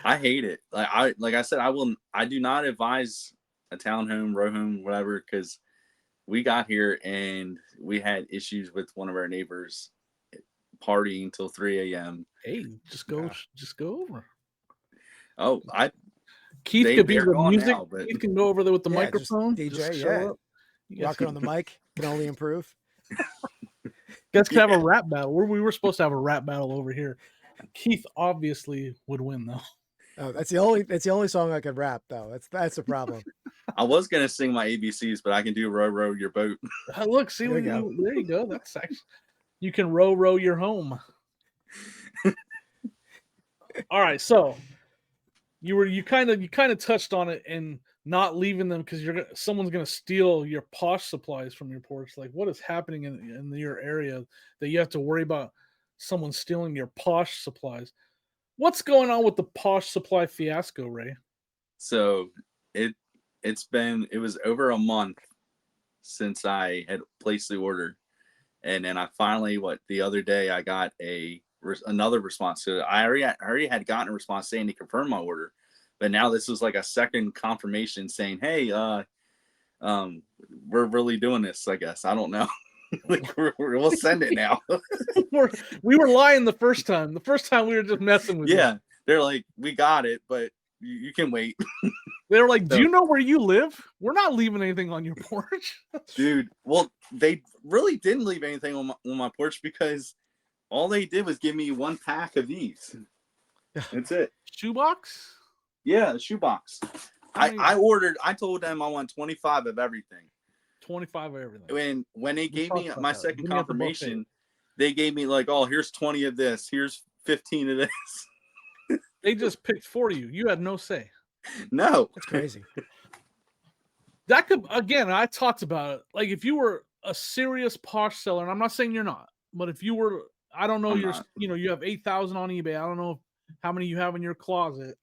I hate it. Like I said, I do not advise a townhome, row home, whatever, because we got here and we had issues with one of our neighbors partying till 3 a.m. Hey, just go over. Oh, Keith could be they're the gone music. now, but Keith can go over there with the Yeah, just microphone. DJ, just yeah. show up. You guys Rocking on the mic can only improve. guys could have a rap battle. We were supposed to have a rap battle over here. Keith obviously would win though. Oh, that's the only song I could rap though. That's the problem. I was gonna sing my ABCs, but I can do row your boat. Look, see, There you go. there you go. That's actually, you can row your home. All right, so you kind of touched on it and not leaving them because someone's gonna steal your posh supplies from your porch. Like, what is happening in your area that you have to worry about someone stealing your posh supplies? What's going on with the posh supply fiasco, Ray? So it was over a month since I had placed the order, and then I finally the other day I got another response to it. I already had gotten a response saying to confirm my order, but now this was like a second confirmation saying, hey, we're really doing this. I guess I don't know. Like we'll send it now. we were lying the first time. The first time we were just messing with you. Yeah, they're like, we got it, but you can wait. They were like, do you know where you live? We're not leaving anything on your porch. Dude, well, they really didn't leave anything on my porch because all they did was give me one pack of these. That's it. Shoebox? Yeah, a shoebox. I told them I want 25 of everything. 25 of everything. When they gave me my second confirmation, they gave me like, oh, here's 20 of this, here's 15 of this. They just picked for you. You had no say. No. That's crazy. That could, again, I talked about it. Like if you were a serious posh seller, and I'm not saying you're not, but if you were, I don't know, you have 8,000 on eBay. I don't know how many you have in your closet.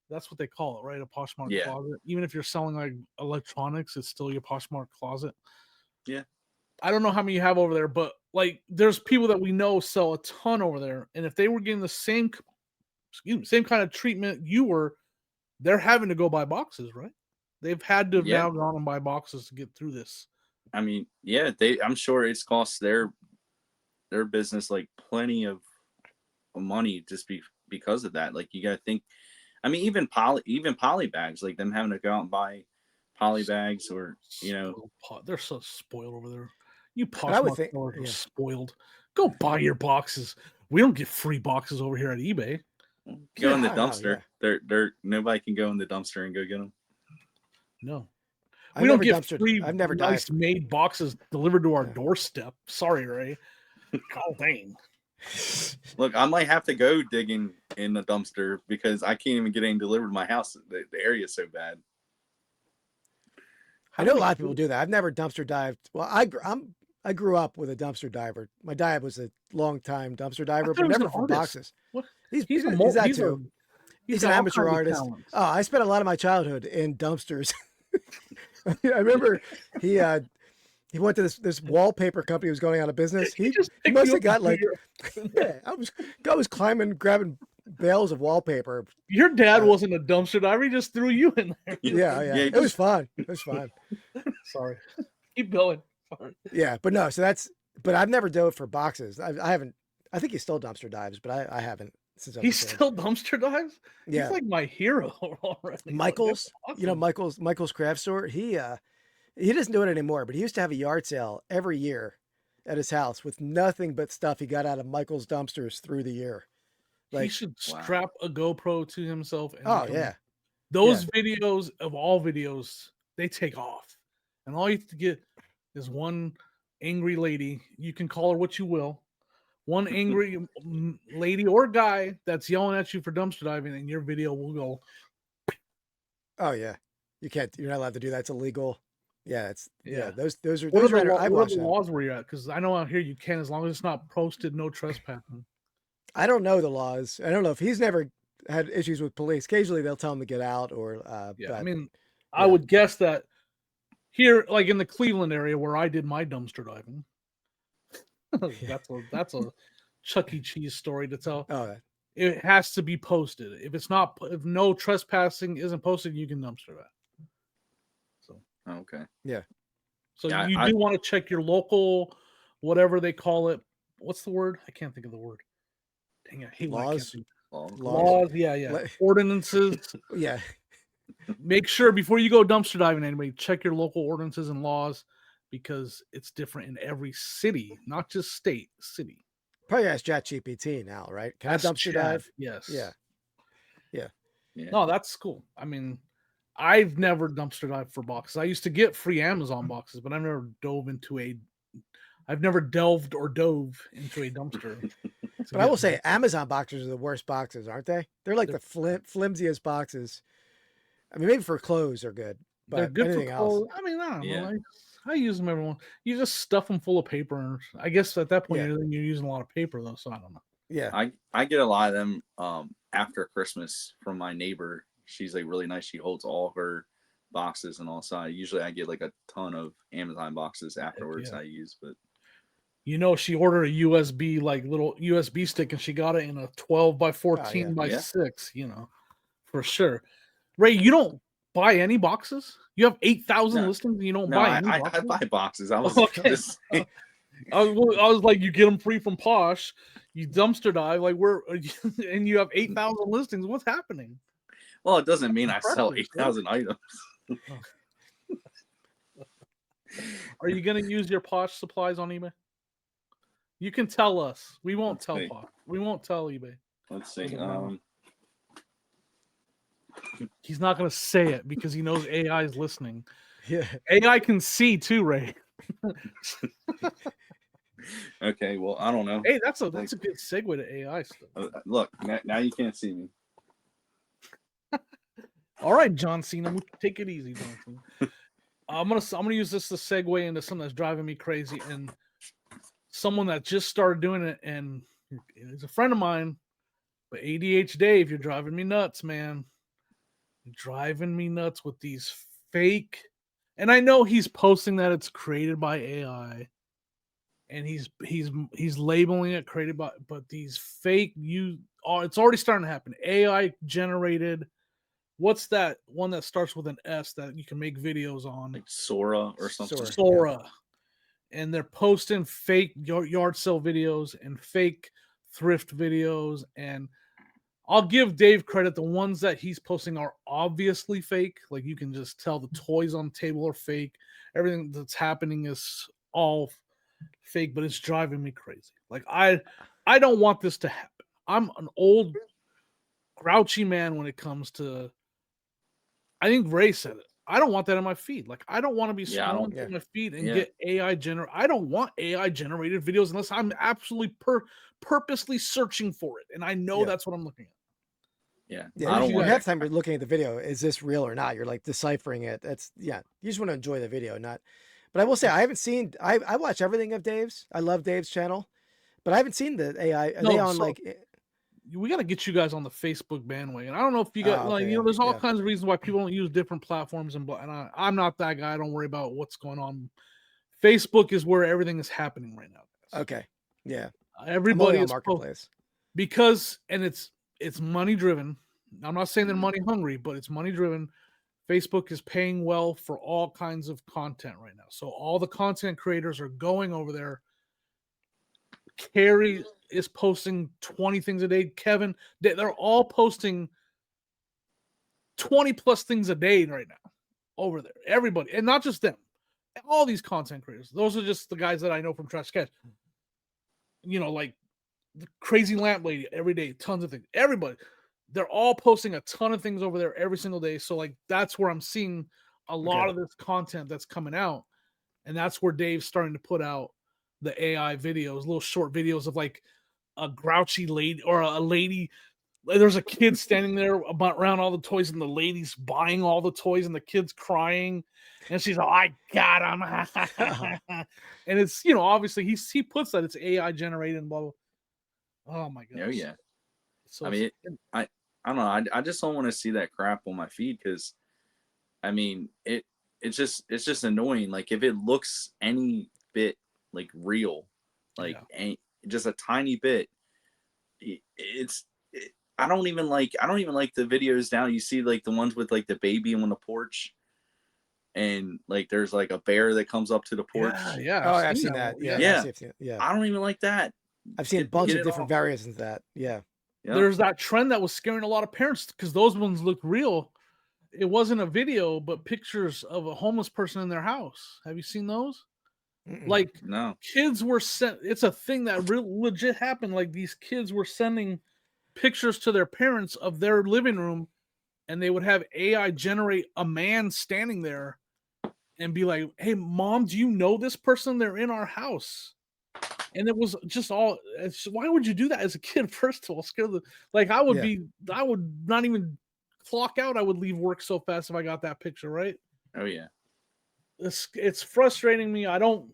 That's what they call it, right? A Poshmark closet. Even if you're selling like electronics, it's still your Poshmark closet. Yeah. I don't know how many you have over there, but like there's people that we know sell a ton over there. And if they were getting the same kind of treatment they're having to go buy boxes, right? They've had to have now gone and buy boxes to get through this. I mean, yeah, I'm sure it's cost their business like plenty of money just because of that. Like you got to think. I mean, even poly bags, like them having to go out and buy poly bags, or they're so spoiled over there. You Poshmark sellers are spoiled. Go buy your boxes. We don't get free boxes over here at eBay. Go in the dumpster. They're nobody can go in the dumpster and go get them. No, we don't get free. I've never nice made boxes delivered to our doorstep. Sorry, Ray. God dang. Look, I might have to go digging in the dumpster because I can't even get anything delivered to my house. The area is so bad. I know a lot of people do that. I've never dumpster dived. Well, I grew up with a dumpster diver. My dad was a long-time dumpster diver, but never for boxes. What? He's an amateur artist. Oh, I spent a lot of my childhood in dumpsters. I remember he went to this wallpaper company who was going out of business. He must have got like, I was climbing, grabbing bales of wallpaper. Your dad wasn't a dumpster diver. He just threw you in there. Yeah. It was fun. Sorry. Keep going. Sorry. Yeah, but I've never dove for boxes. I haven't. I think he still dumpster dives, but I haven't. since I was He a kid. still dumpster dives. Yeah, He's like my hero already. Michael's. That's You know awesome. Michael's craft store. He doesn't do it anymore, but he used to have a yard sale every year at his house with nothing but stuff he got out of Michael's dumpsters through the year. He Like, should Wow. strap a GoPro to himself and oh become yeah, those videos of all videos, they take off. And all you have to get is one angry lady. You can call her what you will. One angry lady or guy that's yelling at you for dumpster diving, and your video will go. oh yeah. You can't. You're not allowed to do that. It's illegal. Yeah, it's yeah. Yeah. Those are What those are right. the, I what are watch the them. laws where you're at? Because I know out here you can, as long as it's not posted, no trespassing. I don't know the laws. I don't know if he's never had issues with police. Occasionally they'll tell him to get out or Yeah, but I mean, I yeah. would guess that here, like in the Cleveland area where I did my dumpster diving, that's a Chuck E. Cheese story to tell. Oh, It has to be posted. If it's not, if no trespassing isn't posted, you can dumpster that. So Okay. yeah. So Yeah, you do want to check your local, whatever they call it. What's the word? I can't think of the word. Dang it, I hate when I can't Laws. think. Laws. Laws, yeah. Ordinances. Yeah. Make sure before you go dumpster diving, anybody check your local ordinances and laws because it's different in every city, not just state, city. Probably ask ChatGPT now, right? Can That's I dumpster Chad. dive? Yes. Yeah. No, that's cool. I mean, I've never dumpster dived for boxes. I used to get free Amazon boxes, but I've never delved or dove into a dumpster. But I will say Amazon boxes are the worst boxes, aren't they? They're like the flimsiest boxes. I mean, maybe for clothes they're good, but they're good anything for else. clothes. I mean, I don't Yeah. know. I use them everyone. You just stuff them full of paper, and I guess at that point Yeah. you're using a lot of paper though. So I don't know. Yeah. I get a lot of them after Christmas from my neighbor. She's like really nice. She holds all her boxes and all. So usually I get like a ton of Amazon boxes afterwards. yeah. I use, but You know, she ordered a USB, like little USB stick, and she got it in a 12 by 14 by Yeah. 6, you know, for sure. Ray, you don't buy any boxes? You have 8,000 No. listings and you don't no, buy any I boxes? buy boxes. I was Okay. just I was like, you get them free from Posh, you dumpster dive, like and you have 8,000 listings. What's happening? well, it doesn't mean I sell Impressive, 8,000 items. Are you going to use your Posh supplies on eBay? You can tell us. We won't Let's tell see. Posh. We won't tell eBay. Let's see. He's not going to say it because he knows AI is listening. Yeah. AI can see too, Ray. Okay, well, I don't know. Hey, that's a good segue to AI stuff. Look, now you can't see me. All right, John Cena, take it easy, John Cena. I'm gonna use this to segue into something that's driving me crazy, and someone that just started doing it, and is a friend of mine. But ADH Dave, you're driving me nuts, man. You're driving me nuts with these fake. And I know he's posting that it's created by AI, and he's labeling it created by, but these fake it's already starting to happen. AI generated. What's that one that starts with an S that you can make videos on? Like Sora or something. Sora. Yeah. And they're posting fake yard sale videos and fake thrift videos. And I'll give Dave credit. The ones that he's posting are obviously fake. Like you can just tell the toys on the table are fake. Everything that's happening is all fake, but it's driving me crazy. Like I don't want this to happen. I'm an old grouchy man when it comes to, I think Ray said it. I don't want that in my feed. Like I don't want to be scrolling through my feed and get AI generated. I don't want AI generated videos unless I'm absolutely purposely searching for it, and I know that's what I'm looking at. Yeah. I don't want half the time you're looking at the video. Is this real or not? You're like deciphering it. That's You just want to enjoy the video, not. But I will say I haven't seen. I watch everything of Dave's. I love Dave's channel, but I haven't seen the AI. Are they on like? We got to get you guys on the Facebook bandwagon. I don't know if you got there's all kinds of reasons why people don't use different platforms, and I'm not that guy. I don't worry about what's going on. Facebook is where everything is happening right now, guys. Okay, yeah. Everybody is marketplace because it's money driven. I'm not saying they're money hungry, but it's money driven. Facebook is paying well for all kinds of content right now, so all the content creators are going over there. is posting 20 things a day. Kevin, they're all posting 20 plus things a day right now over there. Everybody, and not just them. All these content creators. Those are just the guys that I know from Trash Sketch. Like the Crazy Lamp Lady every day, tons of things. Everybody, they're all posting a ton of things over there every single day. So like that's where I'm seeing a lot of this content that's coming out, and that's where Dave's starting to put out the AI videos, little short videos of like a grouchy lady or a lady. There's a kid standing there around all the toys, and the lady's buying all the toys, and the kid's crying, and she's like, "I got him," and it's obviously he puts that it's AI generated and blah blah. Oh my goodness. Oh yeah. So I mean, I don't know. I just don't want to see that crap on my feed because, I mean, it's just annoying. Like if it looks any bit like real, like just a tiny bit, I don't even like the videos now. You see like the ones with like the baby on the porch, and like there's like a bear that comes up to the porch. Yeah. Oh, I've seen that. Yeah. I don't even like that. I've seen a bunch of different variations of that. Yeah. There's that trend that was scaring a lot of parents because those ones look real. It wasn't a video, but pictures of a homeless person in their house. Have you seen those? Like no, kids were sent. It's a thing that legit happened. Like these kids were sending pictures to their parents of their living room, and they would have AI generate a man standing there and be like, "Hey, mom, do you know this person? They're in our house." And it was just all. Why would you do that as a kid? First of all, I would not even clock out. I would leave work so fast if I got that picture, right? Oh yeah. It's frustrating me. I'm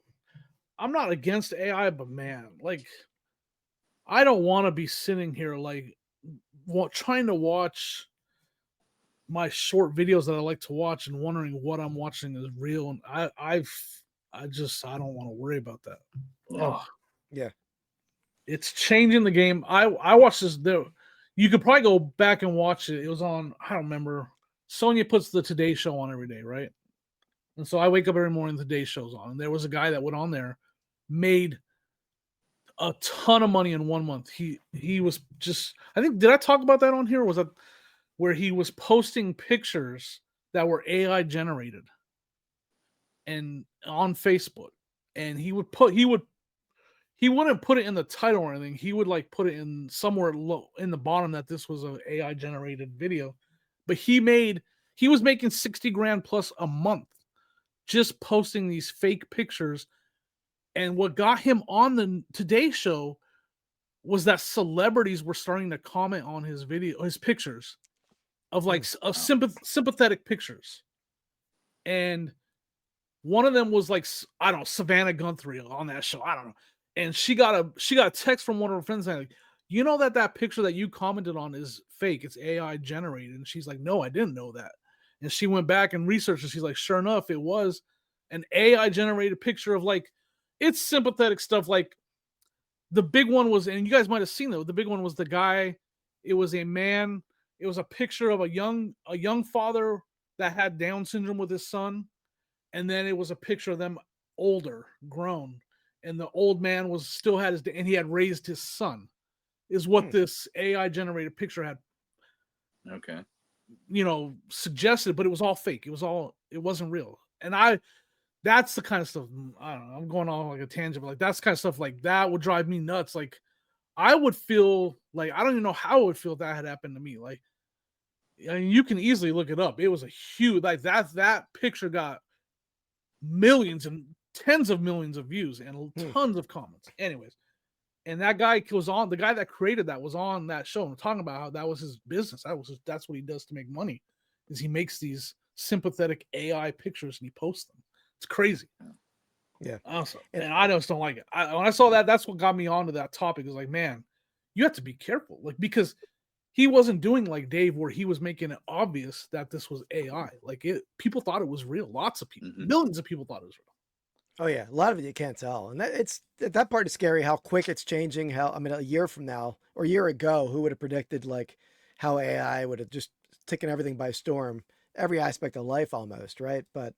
not against AI, but man, like I don't want to be sitting here like trying to watch my short videos that I like to watch and wondering what I'm watching is real. And I don't want to worry about that. No. Oh yeah. It's changing the game. I watched this. You could probably go back and watch it. It was on, I don't remember. Sonia puts the Today Show on every day, right? And so I wake up every morning, the Today Show's on. And there was a guy that went on there, made a ton of money in 1 month. He was just, I think, did I talk about that on here? Or was that where he was posting pictures that were AI generated and on Facebook? And he wouldn't put it in the title or anything. He would like put it in somewhere low in the bottom that this was an AI generated video. But he was making 60 grand plus a month just posting these fake pictures. And what got him on the Today Show was that celebrities were starting to comment on his pictures of like sympathetic pictures. And one of them was like, I don't know, Savannah Guthrie on that show. I don't know. And she got a text from one of her friends saying, like, you know that picture that you commented on is fake. It's AI generated. And she's like, no, I didn't know that. And she went back and researched it. She's like, sure enough, it was an AI generated picture of like, it's sympathetic stuff. Like the big one was, and you guys might have seen it. The big one was the guy. It was a man. It was a picture of a young father that had Down syndrome with his son. And then it was a picture of them older, grown. And the old man and he had raised his son, is what this AI generated picture had. Okay. Suggested, but it was all fake. It wasn't real. And that's the kind of stuff, I don't know, I'm going on like a tangent, but like that's the kind of stuff like that would drive me nuts. Like I would feel like, I don't even know how I would feel if that had happened to me. Like, I mean, you can easily look it up. It was a huge, like that picture got millions and tens of millions of views and tons of comments. Anyways, and that guy the guy that created that was on that show and talking about how that was his business. That's what he does to make money, is he makes these sympathetic AI pictures and he posts them. It's crazy. Yeah. Awesome. And I just don't like it. When I saw that, that's what got me onto that topic. Is like, man, you have to be careful. Like, because he wasn't doing like Dave, where he was making it obvious that this was AI. Like people thought it was real. Lots of people, millions of people thought it was real. Oh yeah, a lot of it you can't tell, and that part is scary. How quick it's changing. A year from now or a year ago, who would have predicted like how AI would have just taken everything by storm, every aspect of life almost, right? But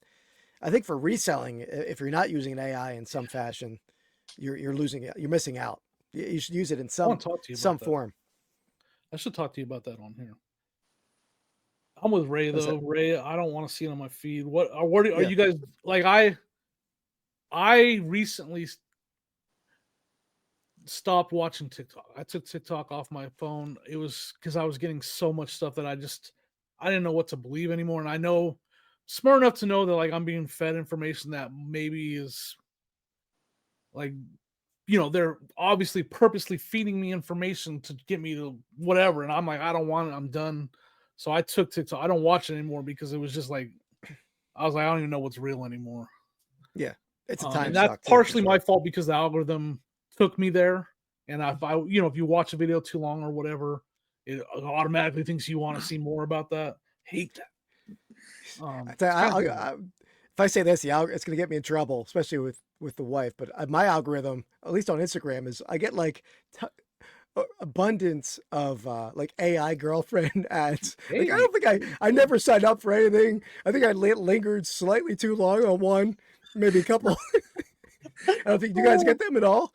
I think for reselling, if you're not using an AI in some fashion, you're losing it. You're missing out. You should use it in I want to talk to you some about that. form. I should talk to you about that on here. I'm with Ray though. Ray, I don't want to see it on my feed. What are you guys like? I recently stopped watching TikTok. I took TikTok off my phone. It was because I was getting so much stuff that I didn't know what to believe anymore. And I know smart enough to know that like I'm being fed information that maybe is like, they're obviously purposely feeding me information to get me to whatever. And I'm like, I don't want it. I'm done. So I took TikTok. I don't watch it anymore because it was just like, I was like, I don't even know what's real anymore. Yeah. It's a time and that's suck too, partially for my sure. fault because the algorithm took me there. And if you watch a video too long or whatever, it automatically thinks you want to see more about that. Hate that. If I say this, it's going to get me in trouble, especially with the wife. But my algorithm, at least on Instagram, is I get like abundance of like AI girlfriend ads. Hey. Like I don't think I never signed up for anything. I think I lingered slightly too long on one, maybe a couple. I don't think, do you guys get them at all?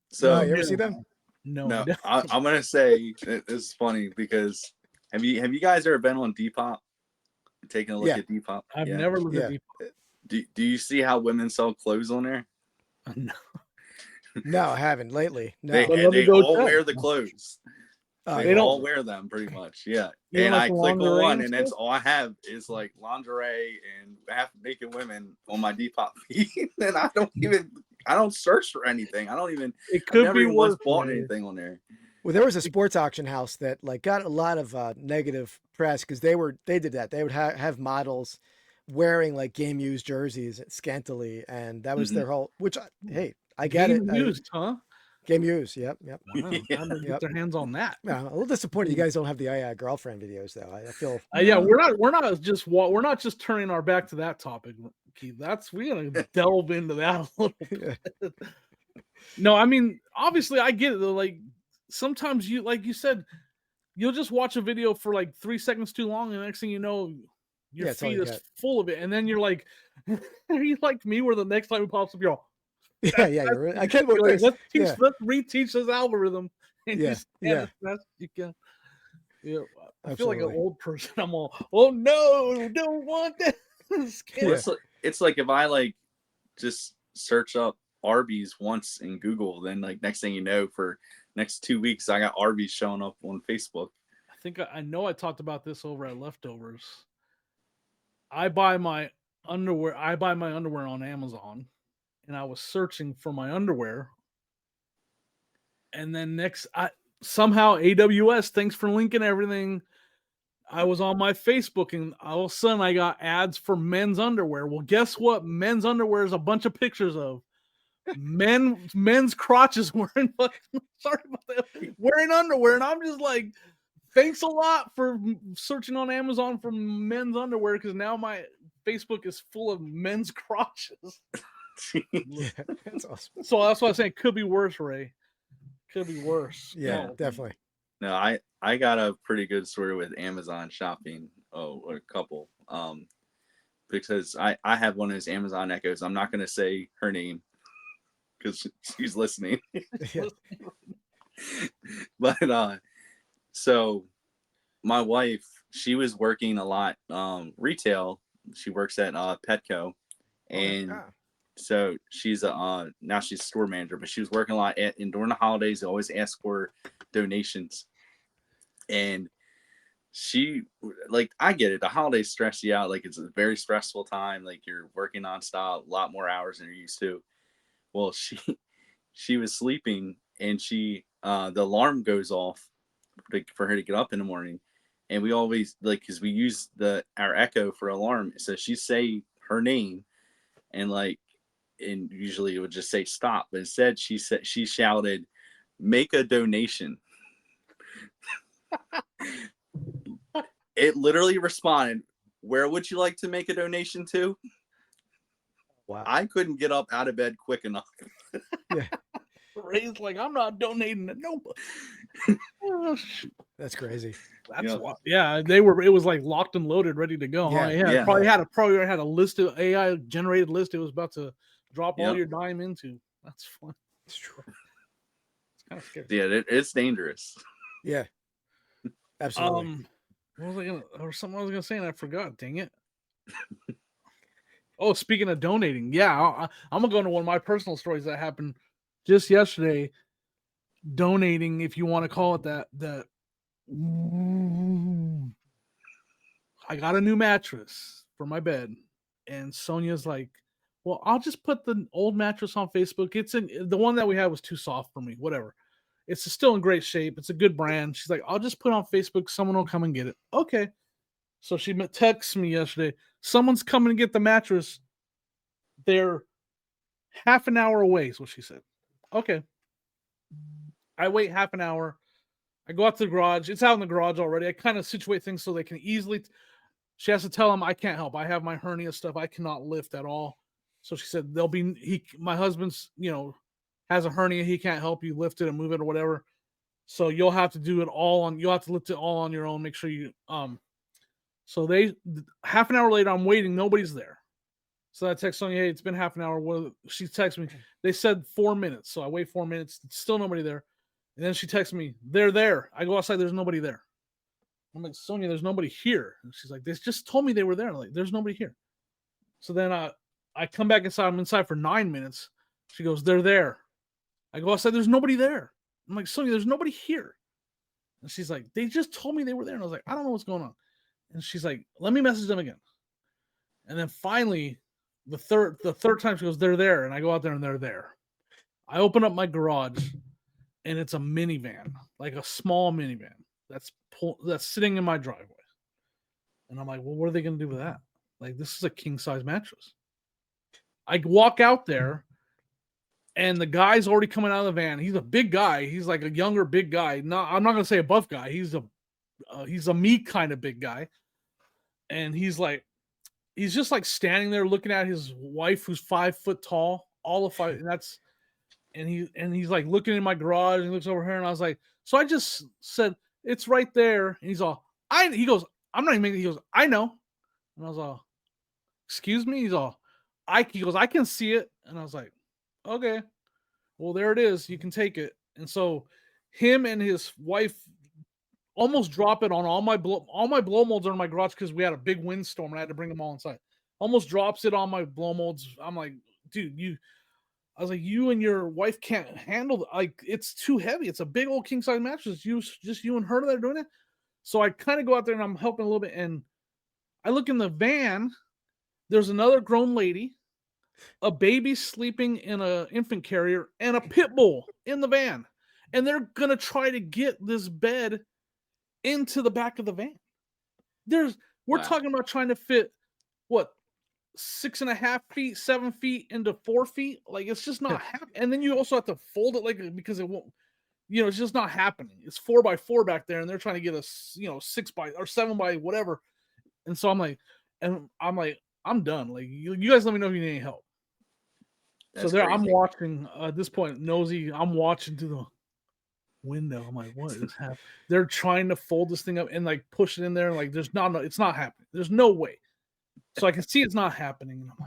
So you ever see them? No. I'm gonna say this is funny because have you guys ever been on Depop? Taking a look at Depop? I've never looked at Depop. Do you see how women sell clothes on there? No. No, I haven't lately. No. They all wear the clothes. They all wear them pretty much. Yeah. And I click on one and that's all I have is like lingerie and half naked women on my Depop feed. And I don't search for anything. It could be once bought anything on there. Well, there was a sports auction house that like got a lot of negative press because they did that. They would have models wearing like game used jerseys scantily, and that was their whole. Which I get game it. Used, huh? Game used. Yep. Wow, time to get their hands on that. Yeah, a little disappointed you guys don't have the AI girlfriend videos though. I feel. We're not just turning our back to that topic, Keith. We're gonna delve into that a little bit. No, I mean, obviously, I get it though. Like sometimes like you said, you'll just watch a video for like 3 seconds too long, and the next thing you know, your feed is full of it, and then you're like, are you like me? Where the next time it pops up, you're all, you're right. I can't like, let's reteach this algorithm. And I feel like an old person. I'm all, oh no, don't want that. It's like if I like just search up Arby's once in Google, then like next thing you know, for next 2 weeks, I got Arby's showing up on Facebook. I think I know I talked about this over at Leftovers. I buy my underwear on Amazon, and I was searching for my underwear. And then somehow AWS, thanks for linking everything. I was on my Facebook, and all of a sudden I got ads for men's underwear. Well, guess what? Men's underwear is a bunch of pictures of men's crotches wearing wearing underwear, and I'm just like, thanks a lot for searching on Amazon for men's underwear because now my Facebook is full of men's crotches. Yeah, that's awesome. So that's what I'm saying. Could be worse, Ray. Could be worse. Yeah, definitely. No, I got a pretty good story with Amazon shopping. A couple. Because I have one of those Amazon Echoes. I'm not going to say her name because she's listening. But so my wife, she was working a lot retail. She works at Petco, and so she's now she's store manager. But she was working a lot and during the holidays. They always ask for donations, and she like, I get it. The holidays stress you out. Like it's a very stressful time. Like you're working nonstop, a lot more hours than you're used to. Well, she was sleeping, and the alarm goes off for her to get up in the morning. And we always because we use our Echo for alarm. So she say her name, and usually it would just say stop. But instead she shouted, "Make a donation." It literally responded, "Where would you like to make a donation to?" Wow. I couldn't get up out of bed quick enough. Ray's like, I'm not donating to nobody. That's crazy. They were. It was like locked and loaded, ready to go. Probably had a list of AI generated list. It was about to drop all your dime into. That's fun. It's true. kind of scary. Yeah, it's dangerous. Yeah, absolutely. What was I gonna, or something I was gonna say and I forgot. Dang it. Oh, speaking of donating, yeah, I'm gonna go into one of my personal stories that happened just yesterday. Donating, if you want to call it that. I got a new mattress for my bed, and Sonia's like, "Well, I'll just put the old mattress on Facebook. It's in the one that we had was too soft for me. Whatever. It's still in great shape. It's a good brand." She's like, "I'll just put it on Facebook. Someone will come and get it." Okay. So she texts me yesterday. Someone's coming to get the mattress. They're half an hour away, is what she said. Okay. I wait half an hour. I go out to the garage. It's out in the garage already. I kind of situate things so they can easily. She has to tell him I can't help. I have my hernia stuff. I cannot lift at all. So she said they'll be my husband's, has a hernia. He can't help you lift it and move it or whatever. So you'll have to do it all on. You'll have to lift it all on your own. Make sure you. So half an hour later, I'm waiting. Nobody's there. So I text Sonia, hey, it's been half an hour. She texts me. They said 4 minutes. So I wait 4 minutes. Still nobody there. And then she texts me, they're there. I go outside. There's nobody there. I'm like, Sonia, there's nobody here. And she's like, they just told me they were there. I'm like, there's nobody here. So then I come back inside. I'm inside for 9 minutes. She goes, they're there. I go outside. There's nobody there. I'm like, Sonia, there's nobody here. And she's like, they just told me they were there. And I was like, I don't know what's going on. And she's like, let me message them again. And then finally, the third time she goes, they're there. And I go out there and they're there. I open up my garage and it's a minivan, like a small minivan that's sitting in my driveway. And I'm like, well, what are they going to do with that? Like, this is a king size mattress. I walk out there and the guy's already coming out of the van. He's a big guy. He's like a younger big guy. I'm not going to say a buff guy. He's a me kind of big guy. And he's just like standing there looking at his wife who's 5 foot tall, all of 5. And he's like looking in my garage and he looks over here. And I was like, so I just said, it's right there. And he's all, he goes, I'm not even making it. He goes, I know. And I was all, excuse me? He's all, he goes, I can see it. And I was like, okay, well, there it is. You can take it. And so him and his wife almost drop it on all my blow molds are in my garage because we had a big windstorm and I had to bring them all inside. Almost drops it on my blow molds. I'm like, dude, I was like, you and your wife can't handle like it's too heavy. It's a big old king size mattress. Just you and her that are doing it. So I kind of go out there and I'm helping a little bit. And I look in the van. There's another grown lady, a baby sleeping in an infant carrier, and a pit bull in the van. And they're gonna try to get this bed into the back of the van. We're talking about trying to fit what 6.5 feet, 7 feet into 4 feet. Like it's just not happening. And then you also have to fold it because it won't. It's just not happening. It's 4x4 back there, and they're trying to get a 6 by or 7 by whatever. And so I'm like, I'm done. Like you guys, let me know if you need any help. That's so there, crazy. I'm watching at this point, nosy. I'm watching through the window. I'm like, what is happening? They're trying to fold this thing up and like push it in there. And like, it's not happening. There's no way. So I can see it's not happening. And I'm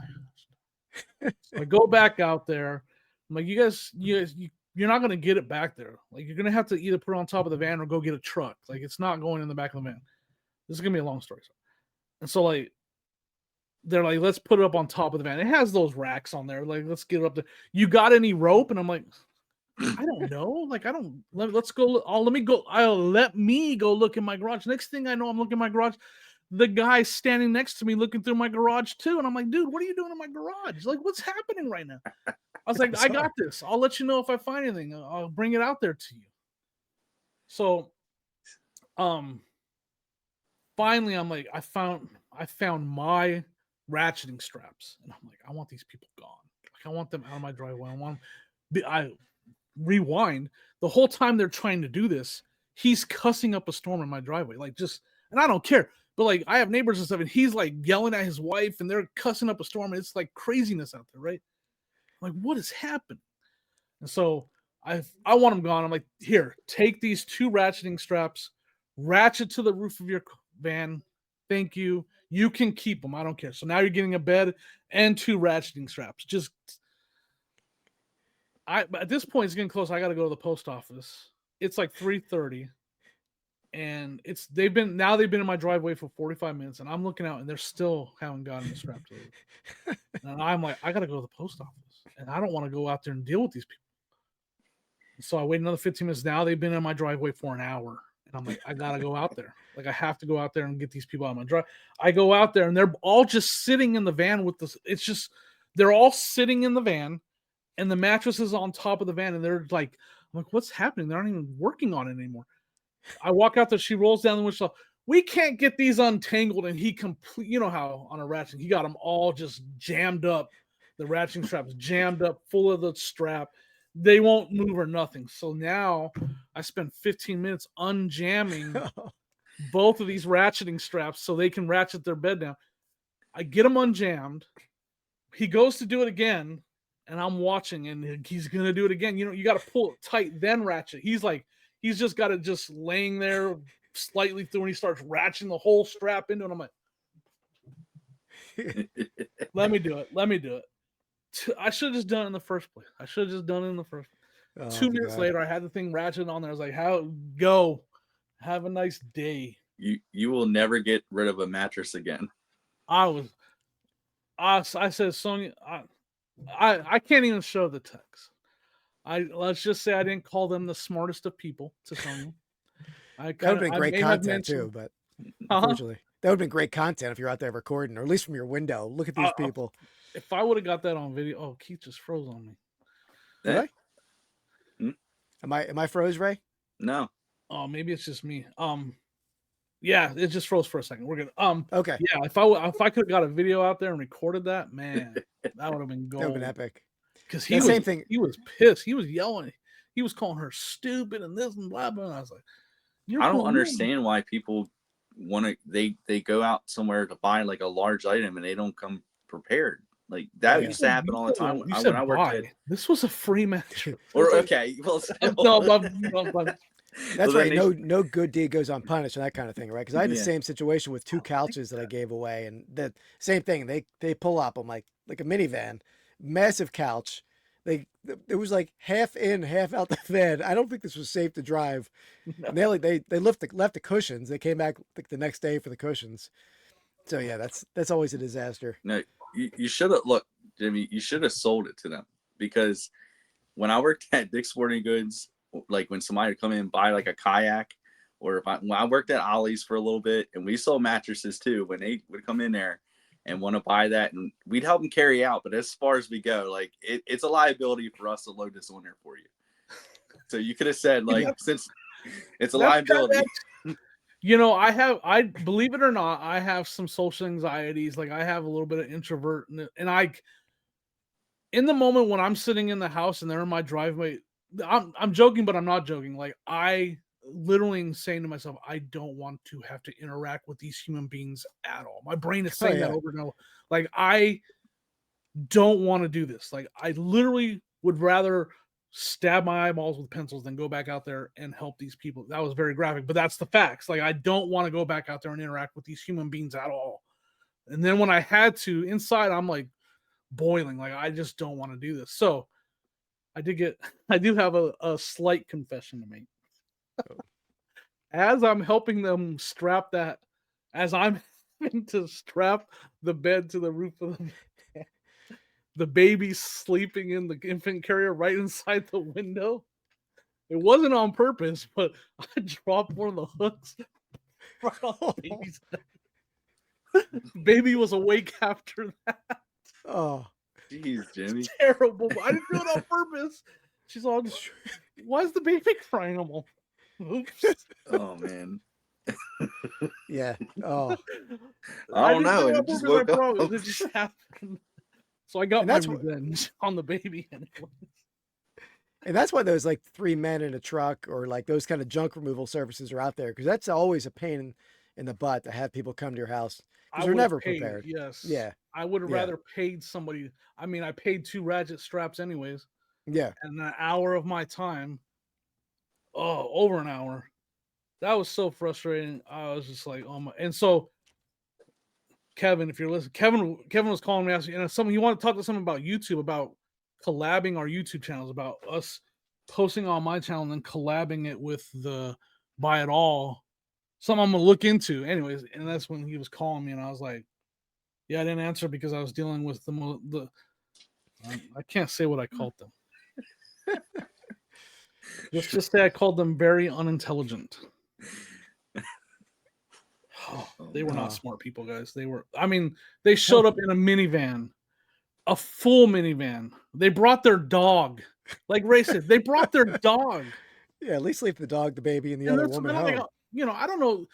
like, so I go back out there. I'm like, you guys, you're not going to get it back there. Like you're going to have to either put it on top of the van or go get a truck. Like it's not going in the back of the van. This is going to be a long story. And so like, they're like, let's put it up on top of the van. It has those racks on there. Like, let's get it up there. You got any rope? And I'm like, I don't know. Like, let's go. Let me go look in my garage. Next thing I know, I'm looking in my garage. The guy's standing next to me looking through my garage too. And I'm like, dude, what are you doing in my garage? Like, what's happening right now? I was like, I got this. I'll let you know if I find anything. I'll bring it out there to you. So, finally, I'm like, I found my ratcheting straps. And I'm like, I want these people gone. Like, I want them out of my driveway. I rewind. The whole time they're trying to do this, he's cussing up a storm in my driveway. Like and I don't care. But like I have neighbors and stuff, and he's like yelling at his wife, and they're cussing up a storm. And it's like craziness out there, right? I'm like, what has happened? And so I want them gone. I'm like, here, take these 2 ratcheting straps, ratchet to the roof of your van. Thank you. You can keep them. I don't care. So now you're getting a bed and 2 ratcheting straps. at this point it's getting close. I got to go to the post office. It's like 3:30, and they've been in my driveway for 45 minutes, and I'm looking out, and they're still haven't gotten the strap to it. And I'm like, I got to go to the post office, and I don't want to go out there and deal with these people. So I wait another 15 minutes. Now they've been in my driveway for an hour, and I'm like, I got to go out there. Like, I have to go out there and get these people out of my drive. I go out there, and they're all just sitting in the van with this. It's just they're all sitting in the van, and the mattress is on top of the van, and they're like, I'm like, what's happening? They're not even working on it anymore. I walk out there, she rolls down the window. We can't get these untangled, and he you know how on a ratchet, he got them all just jammed up. The ratcheting straps jammed up, full of the strap. They won't move or nothing. So now I spent 15 minutes unjamming both of these ratcheting straps so they can ratchet their bed down. I get them unjammed. He goes to do it again, and I'm watching, and he's going to do it again. You know, you got to pull it tight, then ratchet. He's just got it just laying there slightly through, and he starts ratcheting the whole strap into it. I'm like, let me do it. I should have just done it in the first place. 2 minutes later, I had the thing ratcheted on there. I was like, go. Have a nice day. You will never get rid of a mattress again. I said, Sonia, I can't even show the text. Let's just say I didn't call them the smartest of people to Sonia. That would have been great content too, but unfortunately, that would have been great content if you're out there recording, or at least from your window. Look at these people. If I would have got that on video, oh, Keith just froze on me. Did I? Am I froze, Ray? No. Oh, maybe it's just me. Yeah, it just froze for a second. We're good. Okay. Yeah, if I could have got a video out there and recorded that, man, that would have been gold. That would have been epic. Because he was pissed. He was yelling. He was calling her stupid and this and blah blah. And I was like, I don't understand why people want to. They go out somewhere to buy like a large item and they don't come prepared. Like that used to happen all the time when I worked at. This was a free match. Or okay, well, that's right. No good deed goes unpunished and that kind of thing, right? Because I had the same situation with 2 couches that I gave away, and the same thing. They pull up. I'm like a minivan, massive couch. It was like half in, half out the van. I don't think this was safe to drive. No. And they left the cushions. They came back the next day for the cushions. So yeah, that's always a disaster. No, you should have looked, Jimmy. You should have sold it to them, because when I worked at Dick's Sporting Goods, like when somebody would come in and buy like a kayak, or when I worked at Ollie's for a little bit, and we sold mattresses too, when they would come in there and want to buy that, and we'd help them carry out. But as far as we go, like it's a liability for us to load this on there for you. So you could have said, like, since it's a liability. You know, I believe it or not, I have some social anxieties. Like I have a little bit of introvert, and in the moment when I'm sitting in the house and they're in my driveway, I'm joking, but I'm not joking. Like I literally am saying to myself, I don't want to have to interact with these human beings at all. My brain is saying that over and over. Like I don't want to do this. Like I literally would rather stab my eyeballs with pencils than go back out there and help these people. That was very graphic, but that's the facts. Like I don't want to go back out there and interact with these human beings at all. And then when I had to, inside, I'm like boiling. Like I just don't want to do this. So I do have a slight confession to make. As I'm helping them strap that, as I'm having to strap the bed to the roof of the baby's sleeping in the infant carrier right inside the window. It wasn't on purpose, but I dropped one of the hooks right on the baby's head. Baby was awake after that. Oh, jeez, Jimmy. It's terrible. I didn't do it on purpose. She's all, why is the baby crying? I'm all, oops. Oh, man. Yeah. Oh. I don't know. It just woke up. It just happened. So I got my revenge on the baby anyway. And that's why those like 3 men in a truck or like those kind of junk removal services are out there, because that's always a pain in the butt to have people come to your house because they're never prepared. Yes. Yeah. I would have rather paid somebody. I mean, I paid 2 ratchet straps anyways. Yeah. And an hour of my time. Oh, over an hour. That was so frustrating. I was just like, oh my. And so Kevin, if you're listening, Kevin was calling me asking, you want to talk to someone about YouTube, about collabing our YouTube channels, about us posting on my channel and then collabing it with the Buy It All. Something I'm gonna look into, anyways. And that's when he was calling me, and I was like, "Yeah, I didn't answer because I was dealing with the I can't say what I called them. Let's just say I called them very unintelligent. Oh, they were not smart people, guys. They were. I mean, they showed up in a minivan, a full minivan. They brought their dog. Like Ray said, they brought their dog. Yeah, at least leave the dog, the baby, and the And other that's woman like, home. you know, I don't know.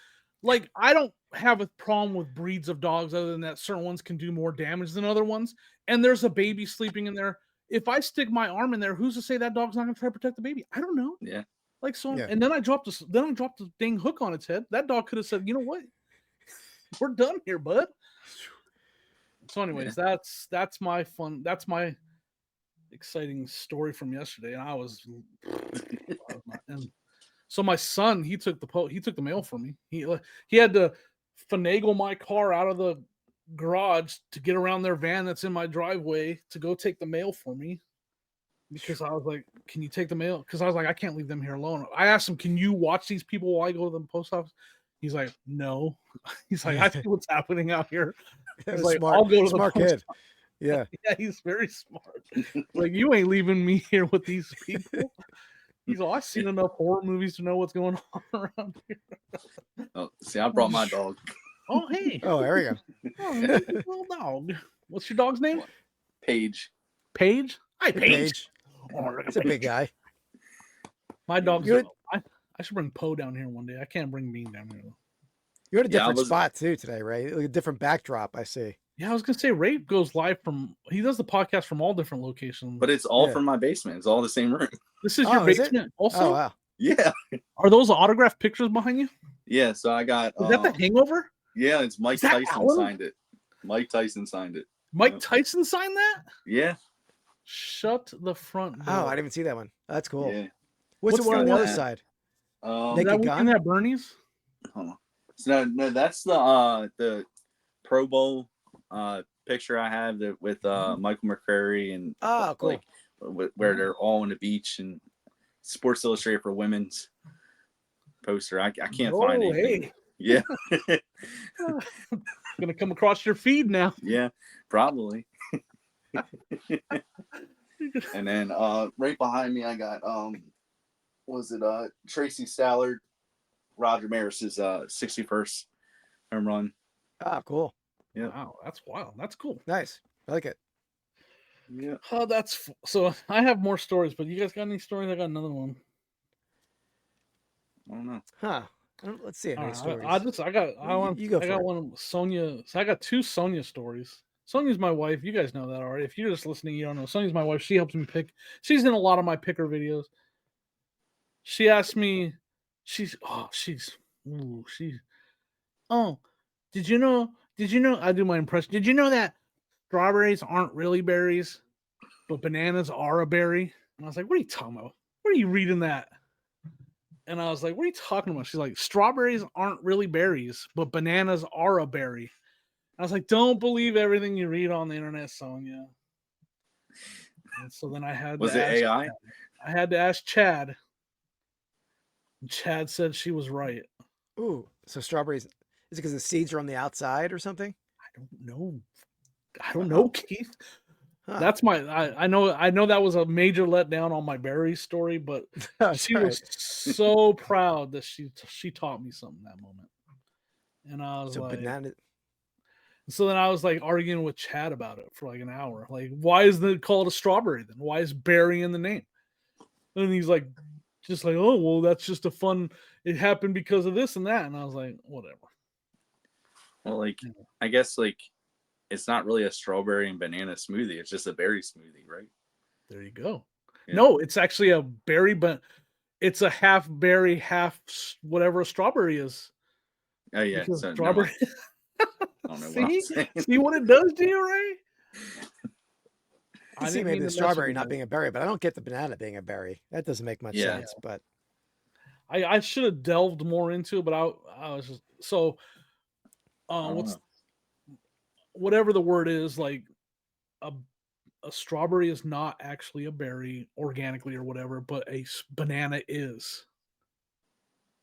Like, I don't have a problem with breeds of dogs other than that certain ones can do more damage than other ones. And there's a baby sleeping in there. If I stick my arm in there, who's to say that dog's not going to try to protect the baby? I don't know. Yeah. Like, so, Yeah. and then I dropped the dang hook on its head. That dog could have said, you know what? We're done here, bud. So, anyways, that's my fun. That's my exciting story from yesterday. And I was, and so my son, he took the mail for me. He had to finagle my car out of the garage to get around their van that's in my driveway to go take the mail for me. Because I was like, "Can you take the mail?" Because I was like, "I can't leave them here alone." I asked him, "Can you watch these people while I go to the post office?" He's like, "No." He's like, "I see what's happening out here." He's like, Smart, "I'll go to smart the post kid. Yeah. Yeah, he's very smart. Like, you ain't leaving me here with these people. He's like, I've seen enough horror movies to know what's going on around here. Oh, see, I brought my dog. Oh, hey. Oh, there we go. Oh, little dog. What's your dog's name? Paige. Paige? Hi, Hey, Paige. Paige. Oh, look at It's a big Paige. guy. My dog's. You had, I should bring Poe down here one day. I can't bring Bean down here. you had a Yeah, I different was- spot too today, right? Like a different backdrop, I see. Yeah, I was gonna say Ray goes live he does the podcast from all different locations. But it's all Yeah. from my basement. It's all the same room. This is Oh, your is it? basement also? Oh, wow. Yeah. Are those autographed pictures behind you? Yeah. So I got. Is that the Hangover? Yeah, it's Mike Is that Tyson Alan? signed it. Mike Tyson signed it. Mike Yep. Tyson signed that? Yeah. Shut the front door. Oh, I didn't even see that one. That's cool. Yeah. What's the What's one on the the other one? side? Is Naked that Gun? weekend at Bernie's? Hold on. So no, that's the Pro Bowl picture I have with Michael McCrary and Oh, cool. like where they're all on the beach, and Sports Illustrated for women's poster. I can't find anything. Hey. Yeah. Gonna come across your feed now. Yeah, probably. And then right behind me I got Tracy Stallard, Roger Maris's 61st home run. Ah, cool. Yeah. Wow, that's wild. That's cool. Nice. I like it. Yeah. Oh, so I have more stories, but you guys got any stories? I got another one. I don't know. Huh. Let's see. Any stories? I got You go I got for it. one of Sonia. So I got two Sonia stories. Sonia's my wife. You guys know that already. If you're just listening, you don't know. Sonia's my wife. She helps me pick. She's in a lot of my picker videos. She asked me, oh, did you know, I do my impression. Did you know that strawberries aren't really berries, but bananas are a berry? And I was like, what are you talking about? Where are you reading that? And I was like, what are you talking about? She's like, strawberries aren't really berries, but bananas are a berry. I was like, don't believe everything you read on the internet, Sonia. And so then I had Was to it ask AI? Chad. I had to ask Chad. And Chad said she was right. Ooh, so strawberries. Is it because the seeds are on the outside or something? I don't know, Keith. Huh. That's I know that was a major letdown on my berry story, but That's she all was so proud that she taught me something that moment. And I was So like, banana. so then I was like arguing with Chad about it for like an hour. Like, why is it called a strawberry then? Why is berry in the name? And he's like, just like, oh, well, that's just a fun, it happened because of this and that. And I was like, whatever. Well, like, I guess, like, it's not really a strawberry and banana smoothie. It's just a berry smoothie, right? There you go. Yeah. No, it's actually a berry, but it's a half berry, half whatever a strawberry is. Oh, yeah. Because So, strawberry. I don't know what I'm saying. See what it does to you, Ray? I see maybe the strawberry not being a berry, but I don't get the banana being a berry. That doesn't make much sense. But I should have delved more into it, but I was just so what's whatever the word is, like a strawberry is not actually a berry organically or whatever, but a banana is.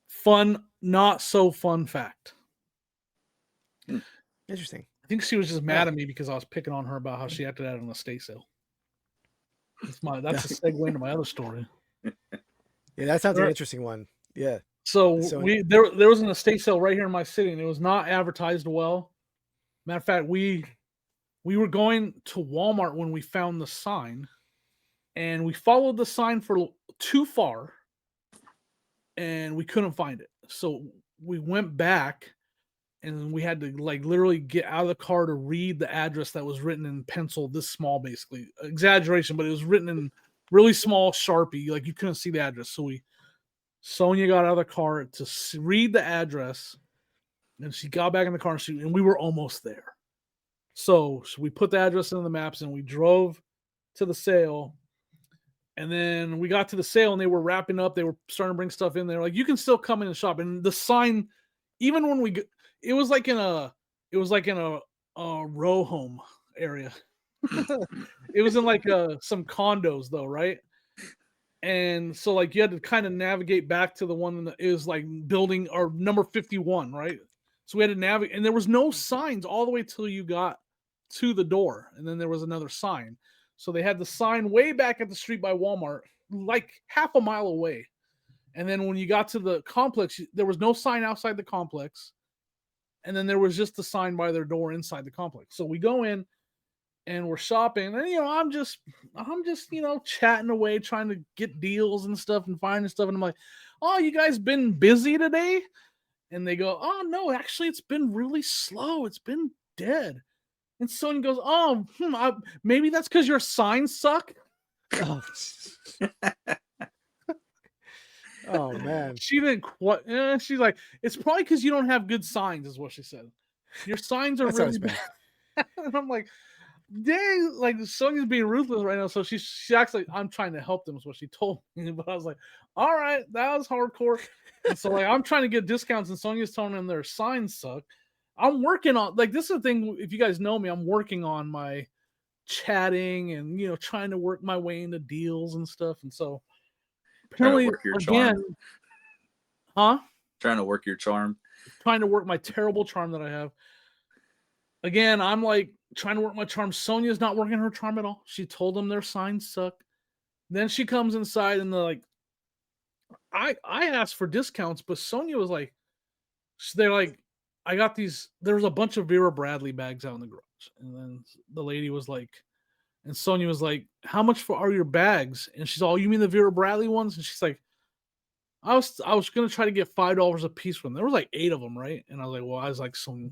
Fun, not so fun fact. Interesting. I think she was just mad at me because I was picking on her about how she acted out on a estate sale. That's a segue into my other story. Yeah, that sounds like an interesting one. Yeah. So there was an estate sale right here in my city, and it was not advertised well. Matter of fact, we were going to Walmart when we found the sign, and we followed the sign for too far, and we couldn't find it. So we went back, and we had to like literally get out of the car to read the address that was written in pencil this small, basically. Exaggeration, but it was written in really small Sharpie, like you couldn't see the address. So Sonia got out of the car to read the address, and she got back in the car, and we were almost there. So we put the address in the maps, and we drove to the sale. And then we got to the sale, and they were wrapping up. They were starting to bring stuff in there. Like, you can still come in and shop. And the sign, even when it was like in a row home area. It was in like some condos though, right? And so like you had to kind of navigate back to the one that is like building or number 51, right? So we had to navigate, and there was no signs all the way till you got to the door, and then there was another sign. So they had the sign way back at the street by Walmart, like half a mile away. And then when you got to the complex, there was no sign outside the complex. And then there was just the sign by their door inside the complex. So we go in and we're shopping, and I'm just chatting away, trying to get deals and stuff and finding stuff. And I'm like, "Oh, you guys been busy today?" And they go, "Oh no, actually, it's been really slow. It's been dead." And Sonia goes, "Oh, maybe that's because your signs suck." Oh. Oh man. She didn't quite. She's like, "It's probably because you don't have good signs," is what she said. Your signs are really bad. And I'm like, dang, like Sonia's being ruthless right now. So she acts like I'm trying to help them, is what she told me. But I was like, all right, that was hardcore. And so like I'm trying to get discounts, and Sonia's telling them their signs suck. I'm working on, like, this is the thing. If you guys know me, I'm working on my chatting and trying to work my way into deals and stuff. And so apparently again, trying to work your charm. Trying to work my terrible charm that I have. Again, I'm like trying to work my charm. Sonia's not working her charm at all. She told them their signs suck. Then she comes inside, and they're like, I asked for discounts, but Sonia was like, they're like, I got these. There was a bunch of Vera Bradley bags out in the garage. And then the lady was like, and Sonia was like, how much are your bags? And she's all, you mean the Vera Bradley ones? And she's like, I was going to try to get $5 a piece from them. There was like 8 of them, right? And I was like, Sonia,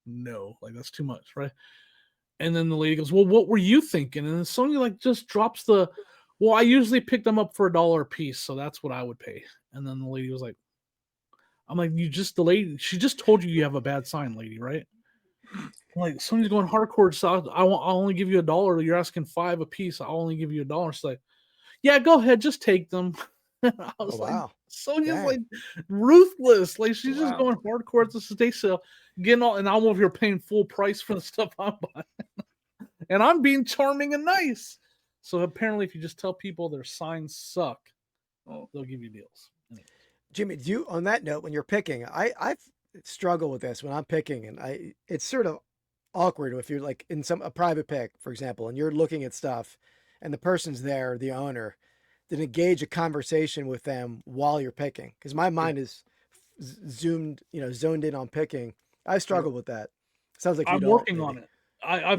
no, like that's too much, right? And then the lady goes, well, what were you thinking? And then Sonia like just drops I usually pick them up for $1 a piece, so that's what I would pay. And then the lady was like, I'm like, she just told you have a bad sign, lady, right? I'm like, Sonia's going hardcore, so I'll only give you $1. You're asking $5 a piece, I'll only give you $1. She's like, yeah, go ahead, just take them. I was wow. Sonia's like ruthless. Like she's just going hardcore at the estate sale, getting all, and I'm over here paying full price for the stuff I'm buying. And I'm being charming and nice. So apparently if you just tell people their signs suck, they'll give you deals. Anyways. Jimmy, on that note, when you're picking, I've struggled with this when I'm picking, and it's sort of awkward if you're like in a private pick, for example, and you're looking at stuff and the person's there, the owner, to engage a conversation with them while you're picking. Because my mind is zoned in on picking. I struggle with that. Sounds like I'm working on it.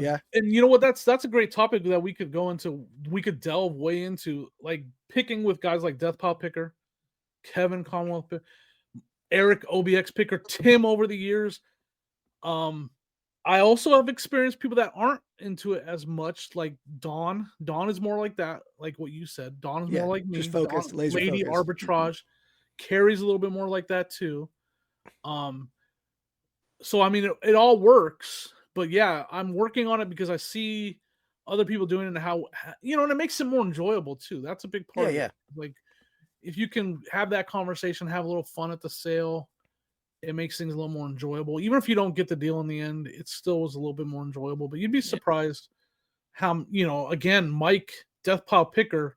Yeah. And you know what? That's a great topic that we could go into. We could delve way into, like, picking with guys like Death Pile Picker, Kevin Commonwealth, Eric OBX Picker, Tim over the years. I also have experienced people that aren't into it as much, like Dawn. Dawn is more like that, like what you said. Dawn is more like me. Just focused, laser Lady focused. Arbitrage. Carrie's a little bit more like that too. So I mean, it all works. But yeah, I'm working on it because I see other people doing it and how, and it makes it more enjoyable too. That's a big part of it. Like, if you can have that conversation, have a little fun at the sale, it makes things a little more enjoyable. Even if you don't get the deal in the end, it still was a little bit more enjoyable. But you'd be surprised how, again, Mike Deathpile Picker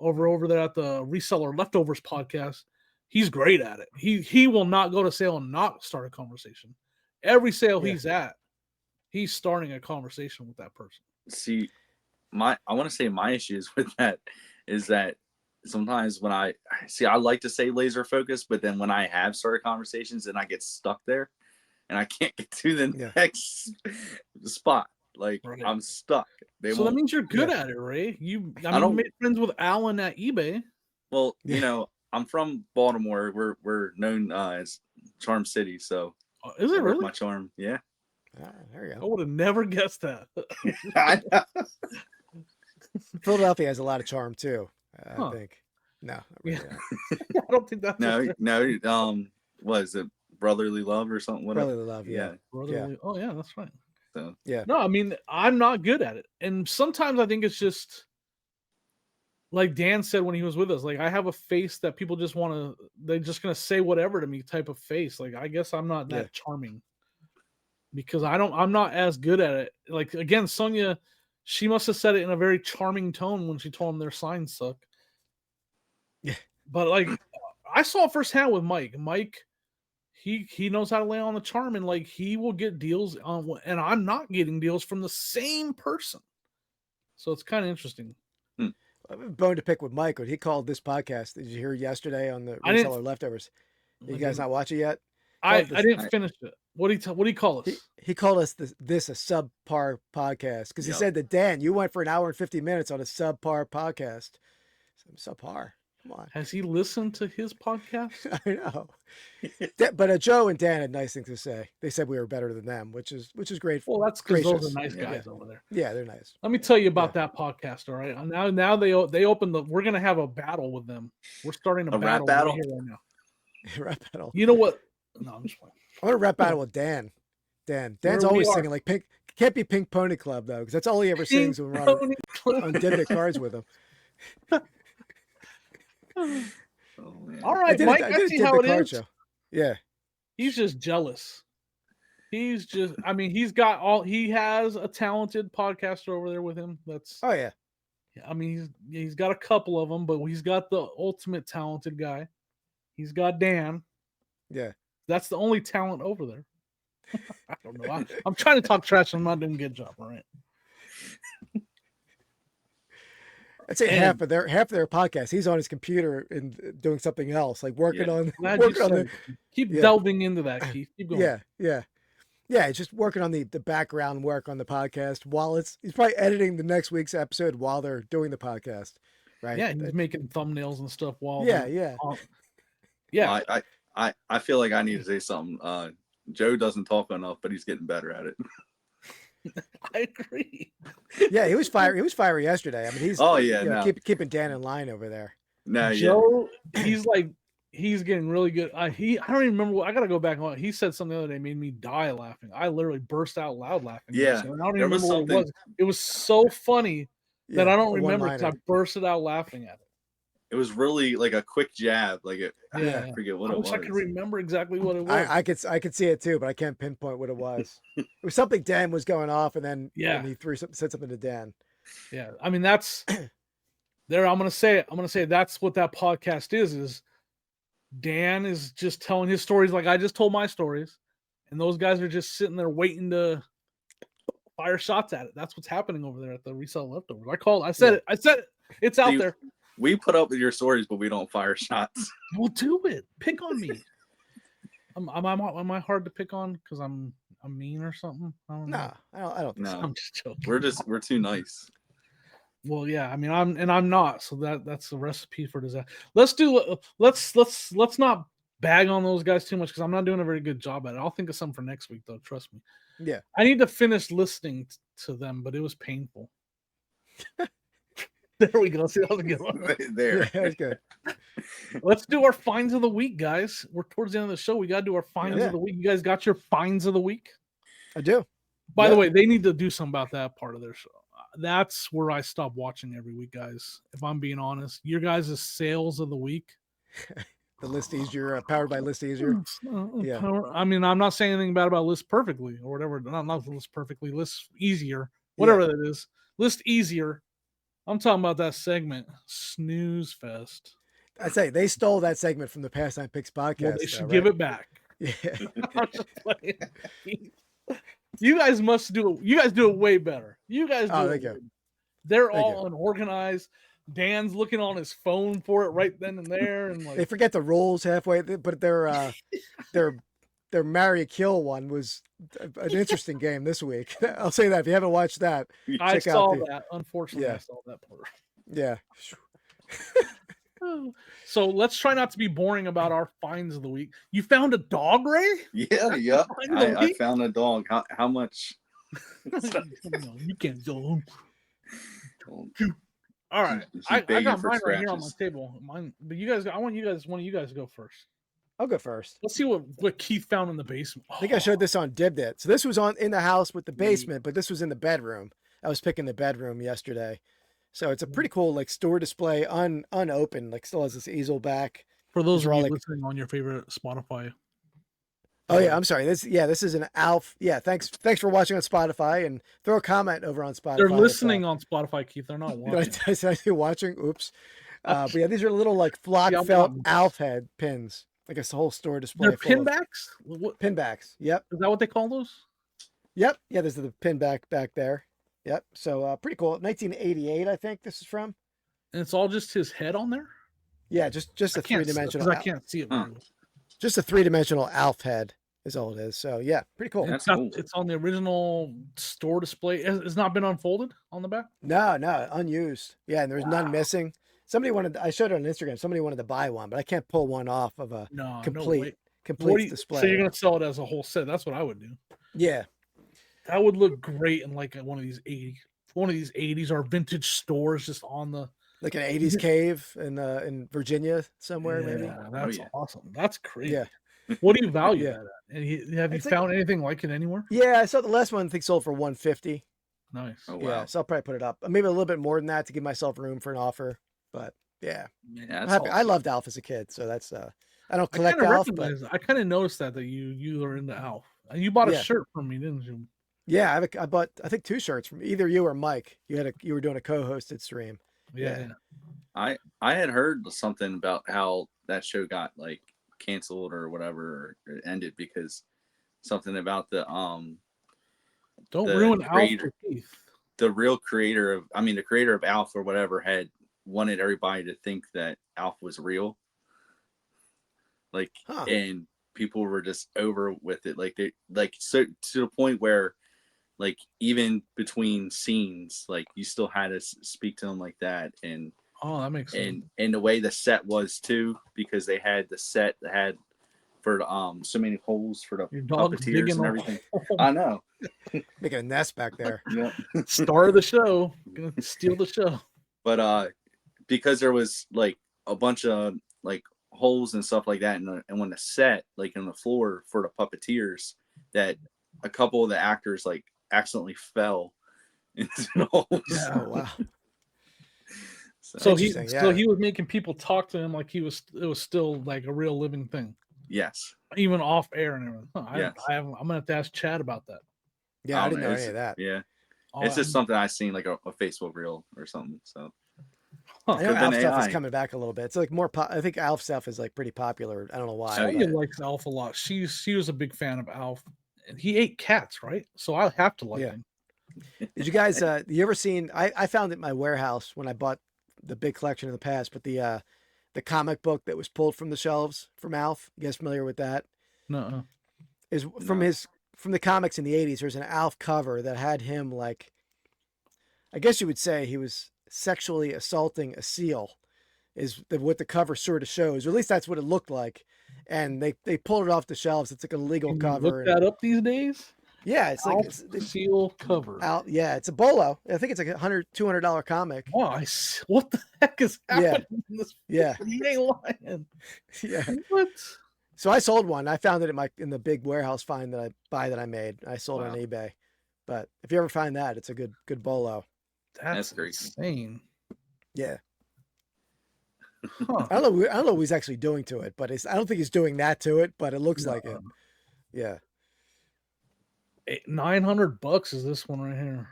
over there at the Reseller Leftovers podcast, he's great at it. He will not go to sale and not start a conversation. Every sale he's at, he's starting a conversation with that person. See, I want to say my issues with that is that sometimes when I like to say laser focus, but then when I have started conversations and I get stuck there and I can't get to the next spot, like I'm stuck. So that means you're good at it, Ray. You made friends with Alan at eBay. Well, I'm from Baltimore. We're known as Charm City, so is it really my charm? Yeah. There you go. I would have never guessed that. I know. Philadelphia has a lot of charm too. I think. No, really I don't think that's no. What is it? Brotherly love or something? Whatever. Brotherly love, yeah. Brotherly. Oh yeah, that's right. So yeah. No, I mean, I'm not good at it, and sometimes I think it's just like Dan said when he was with us. Like, I have a face that people just they're just gonna say whatever to me type of face. Like, I guess I'm not that charming because I'm not as good at it. Like, again, Sonia, she must have said it in a very charming tone when she told them their signs suck. Yeah. But like, I saw it firsthand with Mike. Mike, he knows how to lay on the charm, and like, he will get deals on, and I'm not getting deals from the same person. So it's kind of interesting. I have a bone to pick with Mike when he called this podcast. Did you hear yesterday on the Reseller Leftovers? You guys not watch it yet? I didn't finish it. What did he call us? He called us this a subpar podcast because he said that, Dan, you went for an hour and 50 minutes on a subpar podcast. Subpar. Come on. Has he listened to his podcast? I know. But Joe and Dan had nice things to say. They said we were better than them, which is great. Well, that's because those are nice guys over there. Yeah, they're nice. Let me tell you about that podcast. All right. Now they open we're gonna have a battle with them. We're starting a rap battle right here right now. Rap battle. You know what? No, I'm just playing. I'm gonna rap battle with Dan. Dan's always singing like Pink. Can't be Pink Pony Club though, because that's all he ever sings when we're on debit cards with him. All right, Mike. I see how it is. Show. Yeah, he's just jealous. He has a talented podcaster over there with him. yeah. I mean, he's got a couple of them, but he's got the ultimate talented guy. He's got Dan. Yeah. That's the only talent over there. I don't know. I'm trying to talk trash. I'm not doing a good job. All right. I'd say half of their podcast. He's on his computer and doing something else, like working on Keep delving into that, Keith. Keep going. Yeah. He's just working on the background work on the podcast while he's probably editing the next week's episode while they're doing the podcast, right? Yeah, he's making thumbnails and stuff while. Yeah. I feel like I need to say something. Joe doesn't talk enough, but he's getting better at it. I agree. Yeah, he was fiery yesterday. I mean, he's keeping Dan in line over there. No, Joe, he's getting really good. I don't even remember I gotta go back on. He said something the other day made me die laughing. I literally burst out loud laughing. Yeah, I don't even remember what it was. It was so funny that I don't remember because I bursted out laughing at it. It was really like a quick jab. Like I forget what it was. I could remember exactly what it was. I could see it too, but I can't pinpoint what it was. It was something Dan was going off, and then he said something to Dan. Yeah, I mean that's there. I'm gonna say it. That's what that podcast is Dan is just telling his stories like I just told my stories, and those guys are just sitting there waiting to fire shots at it. That's what's happening over there at the Resell Leftovers. I said it. It's out there. We put up with your stories, but we don't fire shots. Well, do it. Pick on me. Am I hard to pick on because I'm mean or something? I don't know. I don't think so. I'm just joking. We're too nice. Well, yeah. I mean, I'm not. So that's a recipe for disaster. Let's not bag on those guys too much because I'm not doing a very good job at it. I'll think of something for next week though. Trust me. Yeah. I need to finish listening to them, but it was painful. There we go. See, that was a good one. There. Yeah, that's good. Let's do our finds of the week, guys. We're towards the end of the show. We got to do our finds of the week. You guys got your finds of the week? I do. By the way, they need to do something about that part of their show. That's where I stop watching every week, guys. If I'm being honest, your guys' sales of the week. The List Easier, powered by List Easier. I mean, I'm not saying anything bad about List Perfectly or whatever. Not List Perfectly, List Easier. whatever that is. List easier. I'm talking about that segment, Snooze Fest. I say they stole that segment from the Pastime Picks podcast. Well, they should give it back. Yeah. I'm just playing. You guys must do it. You guys do it way better. You guys do it. They're all unorganized. Dan's looking on his phone for it right then and there, and like they forget the rules halfway. But their Marry Kill one was an interesting game this week. I'll say that if you haven't watched that, I saw that. Unfortunately, I saw that part. Yeah. So let's try not to be boring about our finds of the week. You found a dog, Ray? Yeah. I found a dog. How much? You can't go. All right, I got mine right here on my table. Mine, but you guys, I want one of you guys to go first. I'll go first. Let's see what Keith found in the basement. I think I showed this on Dibdit. So this was in the house with the basement, but this was in the bedroom. I was picking the bedroom yesterday. So it's a pretty cool like store display, unopened, like still has this easel back. For those of you listening on your favorite Spotify. Oh yeah, I'm sorry. This is an Alf. Yeah, thanks for watching on Spotify, and throw a comment over on Spotify. They're listening on Spotify, Keith. They're not watching. Did I say watching? Oops. But yeah, these are little like flock felt Alf head pins, like a whole store display. They're pinbacks. Pinbacks. Yep. Is that what they call those? Yep. Yeah, there's the pinback back there. Yep. So pretty cool. 1988, I think this is from. And it's all just his head on there. Yeah, just a 3-dimensional. I can't see it. Just a 3-dimensional Alf head is all it is. So yeah, pretty cool. That's cool. It's on the original store display. It's not been unfolded on the back. No, unused. Yeah, and there's none missing. I showed it on Instagram. Somebody wanted to buy one, but I can't pull one off of a complete display. So you're gonna sell it as a whole set? That's what I would do. Yeah, that would look great in like one of these 80s or vintage stores, just on the like an 80s cave in Virginia somewhere. Maybe. That's awesome. That's crazy. Yeah. What do you value that at? And have you found anything like it anywhere? Yeah, I saw the last one. I think sold for $150. Nice. Oh, wow. Yeah, so I'll probably put it up. Maybe a little bit more than that to give myself room for an offer. But yeah, I'm happy. Awesome. I loved Alf as a kid, so that's I don't collect Alf, but I kind of noticed that you are into Alf. And you bought a shirt from me, didn't you? Yeah, I bought I think 2 shirts from either you or Mike. You were doing a co-hosted stream. Yeah. I had heard something about how that show got like canceled or whatever, or it ended because something about the ruin Alf for Keith. The real creator of Alf or whatever had wanted everybody to think that Alf was real. Like and people were just over with it. Like they so to the point where like even between scenes, like you still had to speak to them like that. And that makes sense. And the way the set was too, because they had the set that had for so many holes for the puppeteers and everything. I know. Making a nest back there. Yeah. Star of the show. Gonna steal the show. But because there was like a bunch of like holes and stuff like that, and when the set like in the floor for the puppeteers, that a couple of the actors like accidentally fell into the holes. Yeah, oh, wow. So he was making people talk to him like it was still like a real living thing. Yes. Even off air and everything. Yes. I'm gonna have to ask Chad about that. Yeah, I didn't know any of that. Yeah. It's just something I seen like a Facebook reel or something. So I know Alf stuff is coming back a little bit. It's like more I think Alf stuff is like pretty popular. I don't know why. Sonia likes Alf a lot. She was a big fan of Alf. And he ate cats, right? So I have to like him. Did you guys you ever seen I found it in my warehouse when I bought the big collection in the past, but the comic book that was pulled from the shelves from Alf. You guys familiar with that? No. Is from the comics in the 80s. There's an Alf cover that had him like, I guess you would say he was sexually assaulting a seal, is what the cover sort of shows, or at least that's what it looked like. And they pulled it off the shelves. It's like a legal cover. Look that up these days. Yeah, it's like seal cover. Yeah, it's a bolo. I think it's like $200 comic. Wow, what the heck is happening? Yeah. He ain't lying. Yeah. What? So I sold one. I found it in the big warehouse find that I made. I sold it on eBay. But if you ever find that, it's a good bolo. That's insane. Yeah. Huh. I don't know what he's actually doing to it, but I don't think he's doing that to it, but it looks like it. Yeah. $900 is this one right here.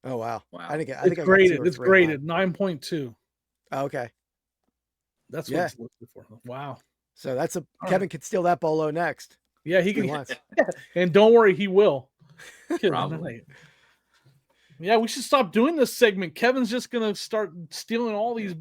Oh wow. Wow. I think It's I got 2 graded. or It's 3 on mine. graded 9.2. Oh, okay. That's what Yeah. it's listed for. Wow. So that's a All Kevin right. could steal that bolo next. Yeah, he If he can. wants. And don't worry, he will. Good Probably. night. Yeah, we should stop doing this segment. Kevin's just gonna start stealing all these.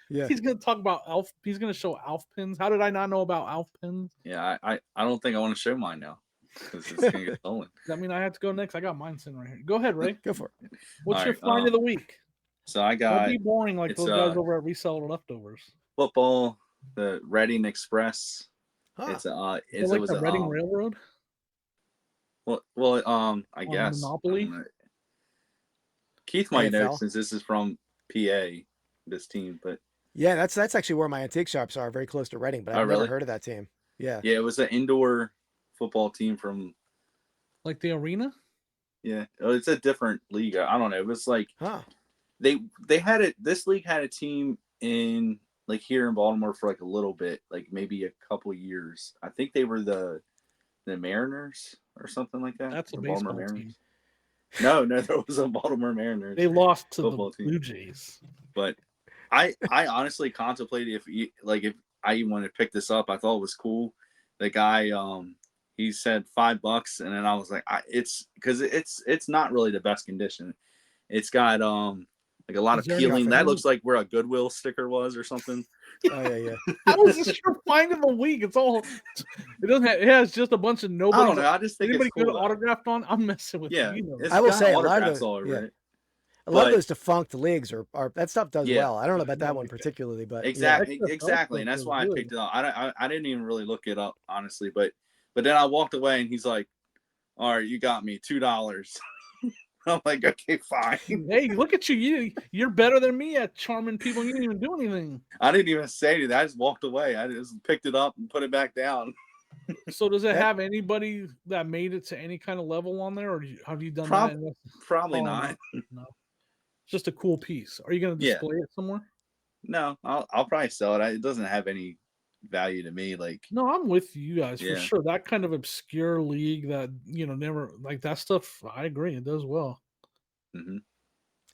Yeah. He's gonna talk about Alf. He's gonna show Alf pins. How did I not know about Alf pins? Yeah, I don't think I want to show mine now because it's gonna get stolen. Does that mean I have to go next? I got mine sitting right here. Go ahead, Ray. Go for it. What's All your right, find of the week? So I Don't got be boring like it's, those guys over at Reseller Leftovers. football, the Reading Express. Huh. It's Is it like the Reading Railroad I on guess Monopoly? I don't know. Keith might know AFL? since this is from PA, this team, but Yeah, that's actually where my antique shops are, very close to Reading, but I've never really? heard of that team. Yeah. Yeah, it was an indoor football team from Like the arena? it's a different league. I don't know. It was like Huh. they had it. This league had a team in like here in Baltimore for like a little bit, like maybe a couple years. I think they were the Mariners or something like that. That's a the baseball Baltimore team. No, there was a Baltimore Mariners. They lost to the football team. Blue Jays. But I honestly contemplated if I even wanted to pick this up. I thought it was cool. The guy he said $5, and then I was like, it's because it's not really the best condition. It's got like a lot of Is there any peeling. That fans? looks like where a Goodwill sticker was or something. Oh yeah. How is this your find of the week? It doesn't have, it has just a bunch of nobody. I don't know. I just think Anybody it's cool. good though. autographed on? I'm messing with Yeah, you. You know. it's I will got say a lot of autographs the- all over yeah. it. A lot But- of those defunct leagues are that stuff does Yeah. well. I don't know about that No, one okay. particularly, but Exactly, Yeah. exactly, and that's why I picked it up. I didn't even really look it up honestly, but then I walked away and he's like, "All right, you got me $2." I'm like, "Okay, fine." Hey, look at you. You're better than me at charming people. You didn't even do anything. I didn't even say anything. I just walked away. I just picked it up and put it back down. So does it Yeah. have anybody that made it to any kind of level on there, or have you done Prob- that? And Probably Oh, not. no. It's just a cool piece. Are you going to Yeah. display it somewhere? No, I'll probably sell it. It doesn't have any value to me. Like, No, I'm with you guys for Yeah. sure. That kind of obscure league that never like that stuff. I agree, it does well. mhm.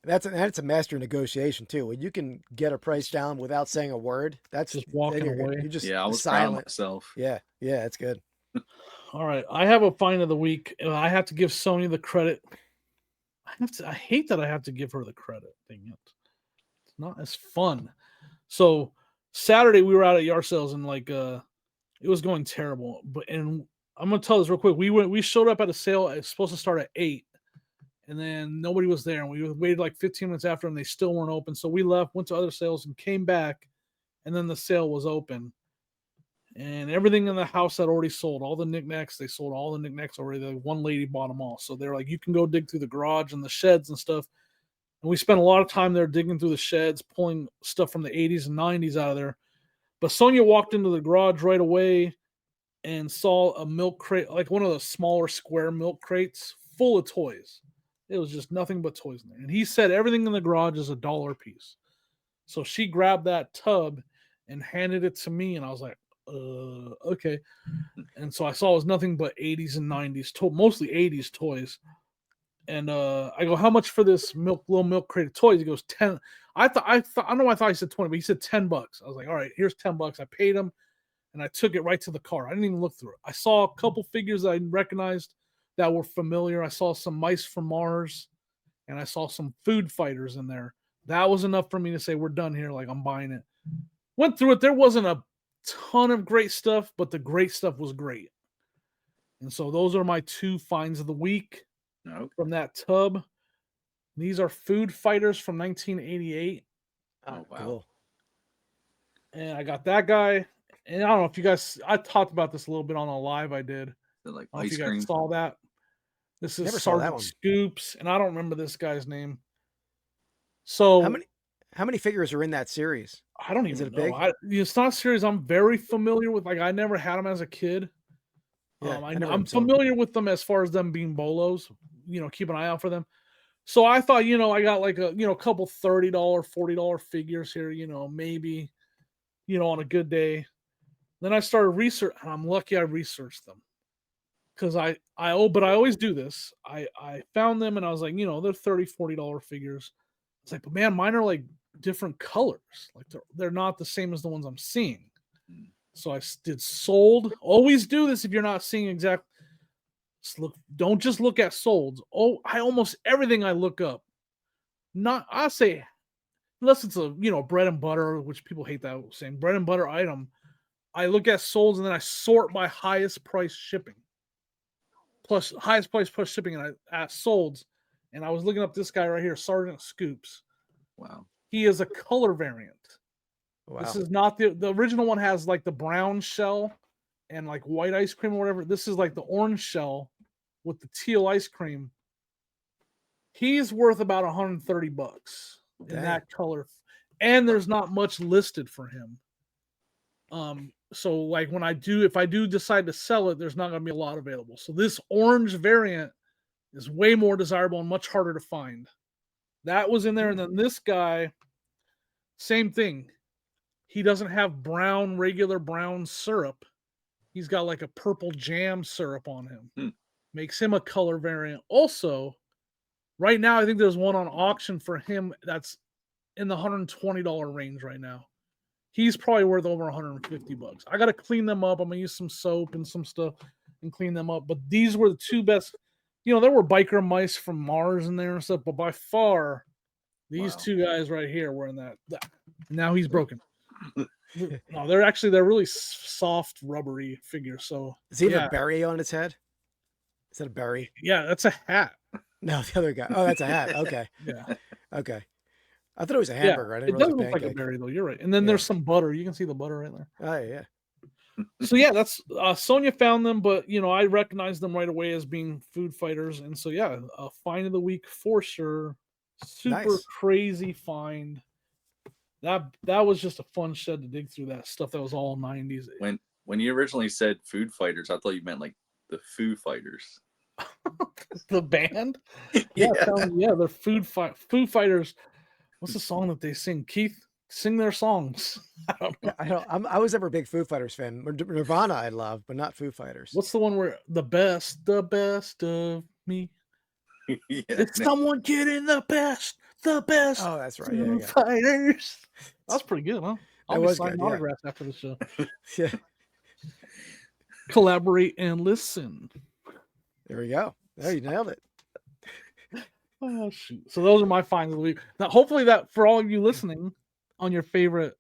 that's a master negotiation too. When you can get a price down without saying a word, that's Just then walking you're good. away. You're just Yeah, I was proud of silent. myself. Yeah, it's good. All right, I have a find of the week, and I have to give Sonya the credit. I hate that I have to give her the credit. Dang it, it's not as fun. So Saturday we were out at yard sales and it was going terrible. And I'm gonna tell this real quick. We showed up at a sale. It's supposed to start at 8, and then nobody was there. And we waited like 15 minutes after, and they still weren't open. So we left, went to other sales, and came back, and then the sale was open. And everything in the house had already sold. All the knickknacks, they sold all the knickknacks already. The one lady bought them all. So they're like, you can go dig through the garage and the sheds and stuff. And we spent a lot of time there digging through the sheds, pulling stuff from the 80s and 90s out of there. But Sonia walked into the garage right away and saw a milk crate, like one of the smaller square milk crates full of toys. It was just nothing but toys in there. And he said everything in the garage is $1 a piece. So she grabbed that tub and handed it to me. And I was like, okay. And so I saw it was nothing but 80s and 90s, mostly 80s toys. And I go, how much for this little milk crate of toys? He goes, 10. I don't know why I thought he said 20, but he said $10. I was like, all right, here's $10. I paid him and I took it right to the car. I didn't even look through it. I saw a couple figures that I recognized that were familiar. I saw some mice from Mars and I saw some food fighters in there. That was enough for me to say, we're done here. Like, I'm buying it. Went through it. There wasn't a ton of great stuff, but the great stuff was great. And so those are my 2 finds of the week. No. From that tub. These are food fighters from 1988. Oh, wow. Cool. And I got that guy. And I don't know if you guys, I talked about this a little bit on a live I did. So, like I don't know if ice you guys cream. saw that. This is Never saw that Sergeant one. Scoops, and I don't remember this guy's name. So How many figures are in that series? I don't Is even it know. big? It's not a series I'm very familiar with. Like, I never had them as a kid. Yeah, I never I'm saw 'em. familiar with them as far as them being bolos. Keep an eye out for them. So I thought, I got like a couple $30, $40 figures here, maybe, on a good day. Then I started research, and I'm lucky I researched them because I always do this. I found them and I was like, they're $30, $40 figures. It's like, but man, mine are like different colors. Like they're not the same as the ones I'm seeing. So I did sold. Always do this if you're not seeing exact. Don't just look at solds. I almost everything I look up. I say, unless it's a bread and butter, which people hate that saying, bread and butter item. I look at solds and then I sort by highest price shipping. Plus highest price plus shipping, and I asked solds, and I was looking up this guy right here, Sergeant Scoops. Wow. He is a color variant. Wow. This is not the original one has like the brown shell and like white ice cream or whatever. This is like the orange shell with the teal ice cream. He's worth about $130 in that color, and there's not much listed for him. So like if I do decide to sell it, there's not going to be a lot available. So this orange variant is way more desirable and much harder to find. That was in there, and then this guy, same thing. He doesn't have regular brown syrup. He's got like a purple jam syrup on him. Makes him a color variant. Also, right now, I think there's one on auction for him that's in the $120 range right now. He's probably worth over $150. I got to clean them up. I'm going to use some soap and some stuff and clean them up. But these were the two best. There were biker mice from Mars in there and stuff, but by far, these two guys right here were in that. Now he's broken. No, they're really soft, rubbery figures. So is he have a berry on his head? Is that a berry? Yeah, that's a hat. No, the other guy. Oh, that's a hat. Okay. Yeah. Okay. I thought it was a hamburger. I didn't it realize does look like a berry though. You're right. And then there's some butter. You can see the butter right there. Oh yeah. So yeah, that's Sonia found them, but I recognized them right away as being food fighters, and so yeah, find of the week for sure. Super crazy find. That was just a fun shed to dig through that stuff that was all 90s. When you originally said food fighters, I thought you meant like the Foo Fighters. The band? Yeah, they're Foo Fighters. What's the song that they sing? Keith, sing their songs. I don't know. I was never a big Foo Fighters fan. Nirvana I love, but not Foo Fighters. What's the one where the best of me? It's someone getting the best. Oh, that's right. Foo Fighters. That's pretty good, huh? I'll be signing autographs after the show. Yeah. Collaborate and listen. There we go. Oh, you nailed it. Oh shoot! So those are my finds of the week. Now, hopefully, that for all of you listening on your favorite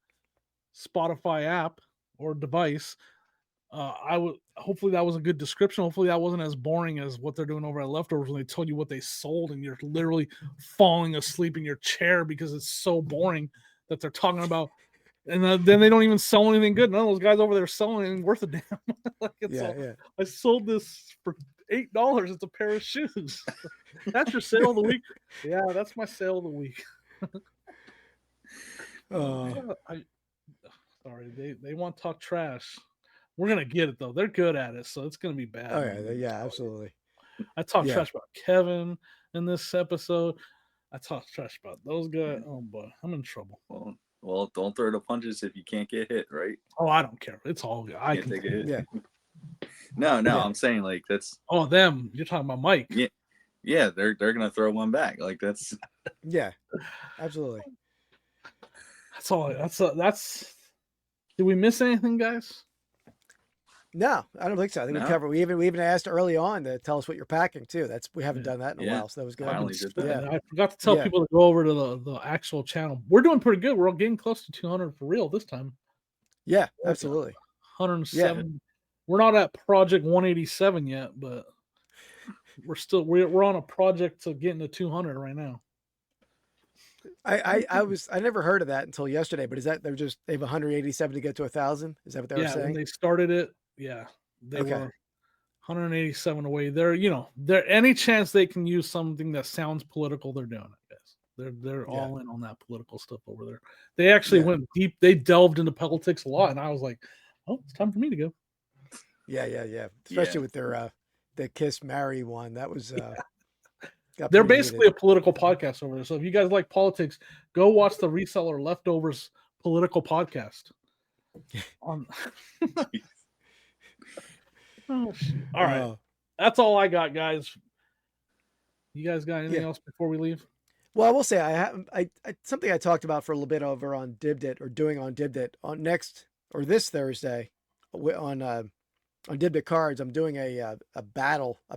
Spotify app or device, hopefully that was a good description. Hopefully that wasn't as boring as what they're doing over at Leftovers when they told you what they sold and you're literally falling asleep in your chair because it's so boring that they're talking about. And then they don't even sell anything good. None of those guys over there selling anything worth a damn. I sold this for $8. It's a pair of shoes. That's your sale of the week. Yeah, that's my sale of the week. Sorry, they want to talk trash. We're gonna get it though. They're good at it, so it's gonna be bad. Oh yeah, absolutely. I talk trash about Kevin in this episode. I talk trash about those guys. Oh boy, I'm in trouble. Well, don't throw the punches if you can't get hit, right? Oh, I don't care. It's all good. I can take a hit. Yeah. No, I'm saying like that's. Oh, them. You're talking about Mike. Yeah, they're gonna throw one back. Like that's. Yeah, absolutely. That's all. That's. Did we miss anything, guys? No, I don't think so. I think we covered. We even asked early on to tell us what you're packing too. We haven't done that in a while, so that was good. I forgot to tell people to go over to the actual channel. We're doing pretty good. We're getting close to 200 for real this time. Yeah, absolutely. 107. Yeah. We're not at project 187 yet, but we're on a project to get into 200 right now. I never heard of that until yesterday, but is that they have 187 to get to 1,000? Is that what they were saying? Yeah, when they started it, they were 187 away. They're any chance they can use something that sounds political, they're doing it. Guys, they're all in on that political stuff over there. They actually went deep. They delved into politics a lot, and I was like, oh, it's time for me to go. Yeah. Especially with their the Kiss Marry one. That was. They're basically a political podcast over there. So if you guys like politics, go watch the Reseller Leftovers political podcast. All right. That's all I got, guys. You guys got anything else before we leave? Well, I will say I something I talked about for a little bit over on Dibdit, or doing on Dibdit on next or this Thursday on Dibdit Cards. I'm doing a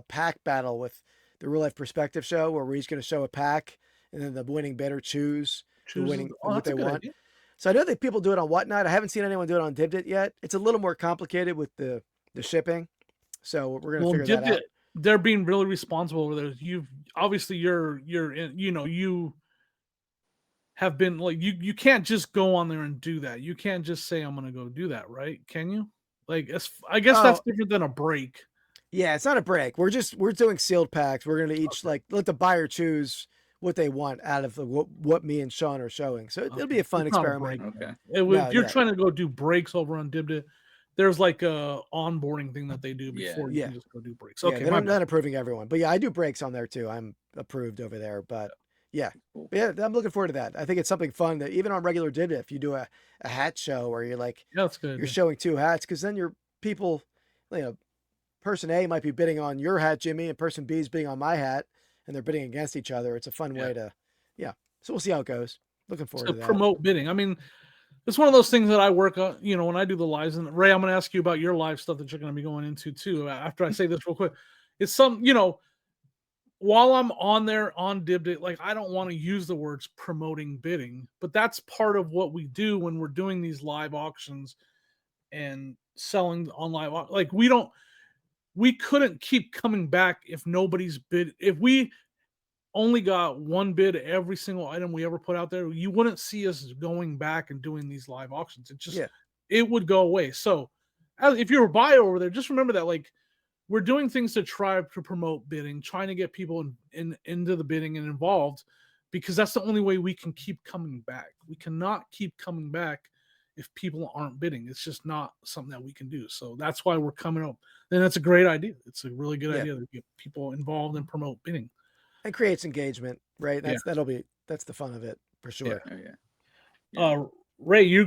pack battle with the Real Life Perspective show, where we're each going to show a pack, and then the winning bidder choose the winning what they want. Idea. So I know that people do it on Whatnot. I haven't seen anyone do it on Dibdit yet. It's a little more complicated with the shipping, so we're going to figure that out. They're being really responsible over there. You've obviously you're in, you have been like, you can't just go on there and do that. You can't just say I'm going to go do that, right? Can you? Like, I guess that's different than a break. Yeah, it's not a break. We're doing sealed packs. We're going to each let the buyer choose what they want out of what me and Sean are showing. So it'll be a fun experiment. Okay. If you're trying to go do breaks over on Dibdit, there's like a onboarding thing that they do before you can just go do breaks. Okay, I'm not approving everyone, but I do breaks on there too. I'm approved over there, but cool. I'm looking forward to that. I think it's something fun that even on regular Dibdit, if you do a hat show where you're like, that's good. You're showing two hats, because then your people, person A might be bidding on your hat, Jimmy, and person B is bidding on my hat, and they're bidding against each other. It's a fun way to, So we'll see how it goes. Looking forward to that. Promote bidding. I mean, it's one of those things that I work on, when I do the lives. And Ray, I'm going to ask you about your live stuff that you're going to be going into too. After I say this real quick, it's while I'm on there on Dibdit, like, I don't want to use the words promoting bidding, but that's part of what we do when we're doing these live auctions and selling on live. Like, we couldn't keep coming back if nobody's bid. If we only got one bid every single item we ever put out there, you wouldn't see us going back and doing these live auctions. It would go away. So if you're a buyer over there, just remember that, like, we're doing things to try to promote bidding, trying to get people into the bidding and involved, because that's the only way we can keep coming back. We cannot keep coming back if people aren't bidding. It's just not something that we can do. So that's why we're coming up. And that's a great idea. It's a really good idea to get people involved and promote bidding. And creates engagement, right? That's the fun of it for sure. Ray,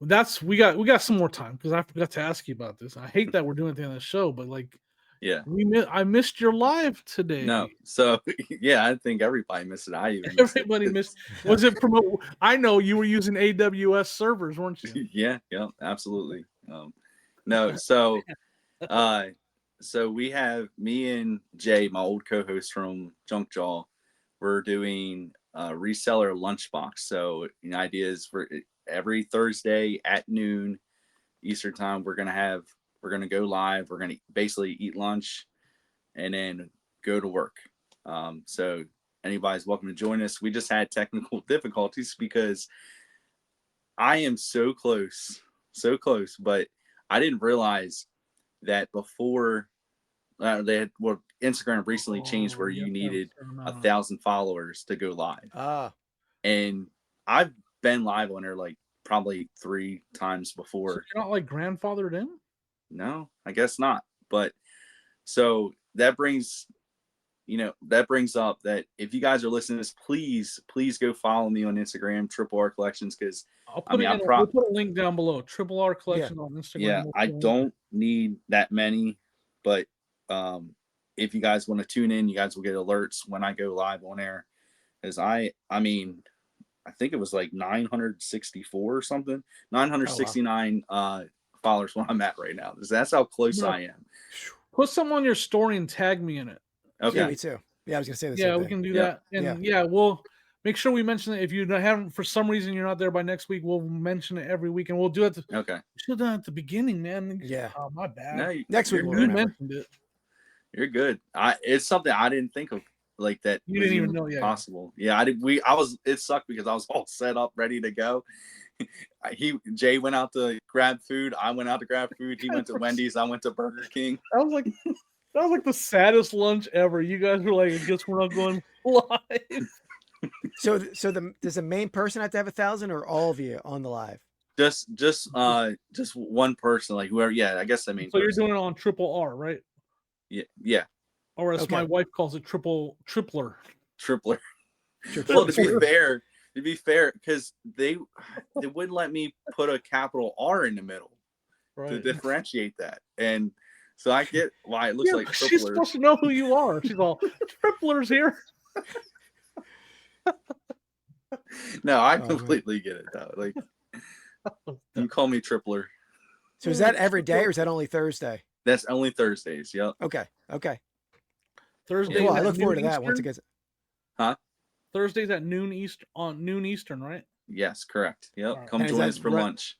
we got some more time, because I forgot to ask you about this. I hate that we're doing it at the end of the show, but I missed your live today. No, so I think everybody missed it. Everybody missed. Was it promote? I know you were using AWS servers, weren't you? Yeah, absolutely. No, so so we have me and Jay, my old co-host from Junk Jaw. We're doing reseller lunchbox. So the idea is for every Thursday at noon Eastern time, we're gonna go live. We're gonna basically eat lunch and then go to work. So anybody's welcome to join us. We just had technical difficulties because I am so close, but I didn't realize that before Instagram recently changed where you needed 1,000 followers to go live. And I've been live on there like probably 3 times before. So you're not like grandfathered in? No, I guess not. But so that brings up that if you guys are listening to this, please go follow me on Instagram, Triple R Collections, because we'll put a link down below. Triple R Collections on Instagram. Yeah, I don't need that many, but if you guys want to tune in, you guys will get alerts when I go live on air. Because I think it was like 964 or something, 969 followers when I'm at right now. That's how close I am. Put some on your story and tag me in it. Okay. Yeah, me too. Yeah, I was gonna say this. Yeah, we can do that. And we'll make sure we mention it. If you haven't, for some reason you're not there by next week, we'll mention it every week, and we'll do it. Okay. Should have done it at the beginning, man. Yeah. Oh, my bad. No, next week you mentioned it. You're good. It's something I didn't think of, like that. You didn't even know possible. Yeah, I did. It sucked because I was all set up, ready to go. Jay went out to grab food. I went out to grab food. He went to Wendy's. I went to Burger King. That was like the saddest lunch ever. You guys were like, I guess we're not going live. So does the main person have to have 1,000, or all of you on the live? Just one person, like whoever. Yeah, I guess the main. So you're doing it on Triple R, right? Yeah. Or as my wife calls it, tripler. Well, to be fair, because they wouldn't let me put a capital R in the middle to differentiate that, and So I get why it looks like Tripplers. She's supposed to know who you are. She's all Tripplers here. No, I completely get it though. Like you call me Tripler. So is that every day or is that only Thursday? That's only Thursdays. Yep. Okay. Thursdays. Cool. I look forward to that once it gets. Huh? Thursdays at noon noon Eastern, right? Yes, correct. Yep. Right. Come join us for lunch.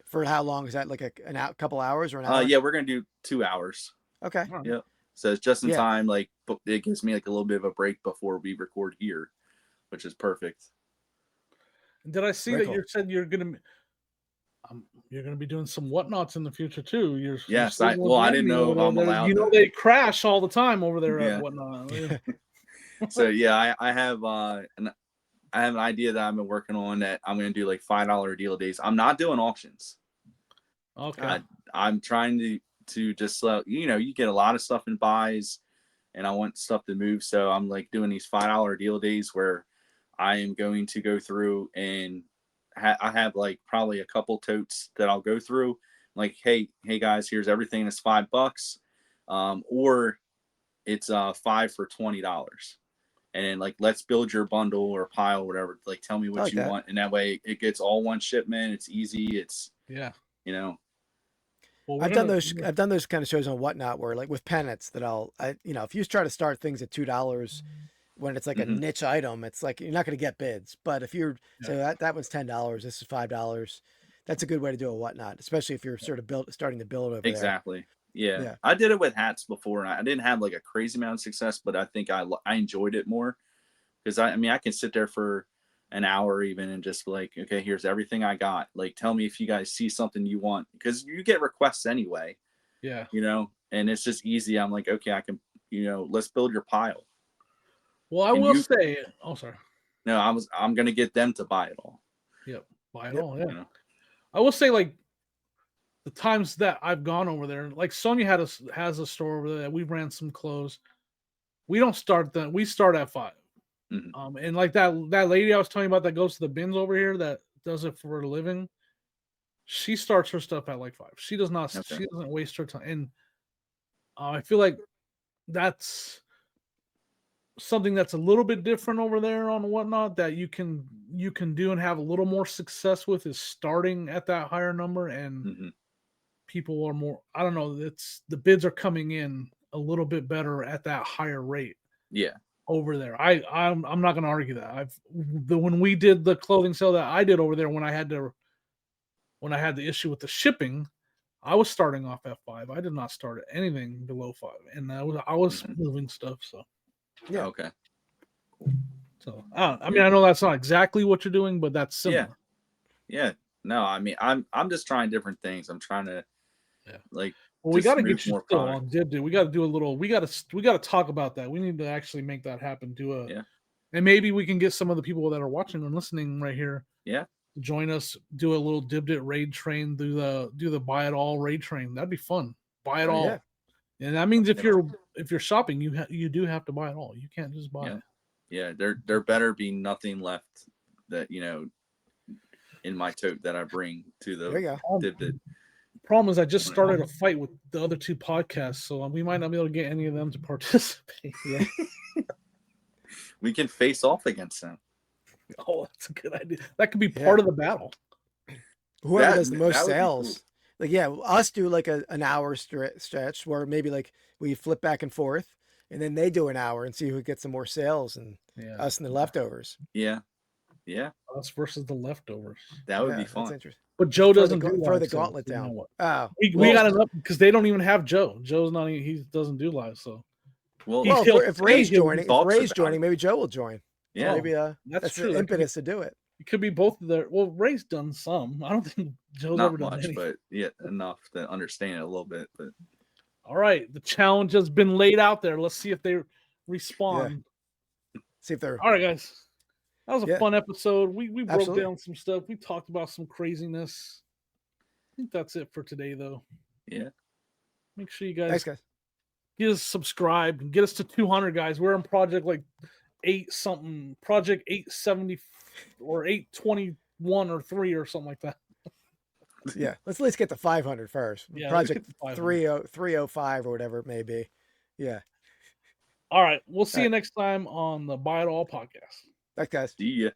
For how long is that? Like a couple hours or an hour? Yeah, we're gonna do 2 hours. Okay. Right. Yep. So it's just in time. Like it gives me like a little bit of a break before we record here, which is perfect. Did I see that you said you're gonna be doing some whatnots in the future too? Yes. I didn't know if I'm allowed. You know they crash all the time over there at whatnot. So I have an idea that I've been working on that I'm going to do like $5 deal days. I'm not doing auctions. Okay. I'm trying to just you get a lot of stuff in buys, and I want stuff to move. So I'm like doing these $5 deal days where I am going to go through and I have like probably a couple totes that I'll go through. Like, hey guys, here's everything that's $5, or it's 5 for $20. And then like, let's build your bundle or pile, or whatever. Like, tell me what you want, and that way it gets all one shipment. It's easy. It's Well, I've done those kind of shows on Whatnot where like with pennants that if you try to start things at $2 when it's like a niche item, it's like you're not going to get bids. But if you're that one's $10, this is $5. That's a good way to do a Whatnot, especially if you're sort of starting to build over there. Exactly. Yeah. I did it with hats before, and I didn't have like a crazy amount of success, but I think I enjoyed it more because I can sit there for an hour even and just be like, okay, here's everything I got. Like, tell me if you guys see something you want, because you get requests anyway. Yeah. And it's just easy. I'm like, okay, I can, let's build your pile. Well, I will say, oh, sorry. No, I'm going to get them to buy it all. Yep. Buy it all. Yeah. I will say, like, the times that I've gone over there, like Sonia has a store over there that we ran some clothes. We don't start that. We start at 5. Mm-hmm. And like that lady I was telling you about that goes to the bins over here that does it for a living. She starts her stuff at like 5. She does not. Okay. She doesn't waste her time. And I feel like that's something that's a little bit different over there on Whatnot that you can do and have a little more success with, is starting at that higher number, and people are more, I don't know, it's the bids are coming in a little bit better at that higher rate. Yeah. Over there. I'm not going to argue that. When we did the clothing sale that I did over there, when I had the issue with the shipping, I was starting off at 5. I did not start at anything below 5, and I was moving stuff. So yeah, okay. So I know that's not exactly what you're doing, but that's similar. Yeah. No, I mean, I'm just trying different things. I'm trying to like. Well, we got to get you still on Dib. We got to do a little. We got to talk about that. We need to actually make that happen. And maybe we can get some of the people that are watching and listening right here. Yeah. Join us. Do a little Dibdit raid train. Do the buy it all raid train. That'd be fun. Buy it all. Yeah. And that means if you're shopping, you do have to buy it all. You can't just buy it. Yeah. There better be nothing left that in my tote that I bring to the Dibdit. Problem is, I just started a fight with the other 2 podcasts, so we might not be able to get any of them to participate. Yeah. We can face off against them. Oh, that's a good idea. That could be part of the battle. Whoever does the most sales. Cool. Like, us do like an hour stretch where maybe like we flip back and forth, and then they do an hour and see who gets some more sales, and us and the leftovers. Yeah. Us versus the leftovers. That would be fun. That's interesting. But Joe doesn't throw the gauntlet down. We got enough because they don't even have Joe. Joe's not. He doesn't do live. So, if Ray's joining, maybe Joe will join. Yeah, maybe that's true. The impetus to do it. It could be both of their. Well, Ray's done some. I don't think Joe's ever done anything. But enough to understand it a little bit. But all right, the challenge has been laid out there. Let's see if they respond. Yeah. See if they're all right, guys. That was a fun episode. We broke down some stuff. We talked about some craziness. I think that's it for today, though. Yeah. Make sure you guys, thanks, guys. Get us subscribed and get us to 200, guys. We're in project like 870 or 821 or 3 or something like that. Yeah, let's at least get to 500 first. Yeah, Project let's get to 305 or whatever it may be. Yeah. All right. We'll see All you right. next time on the Buy It All podcast. Thanks, guys. See ya.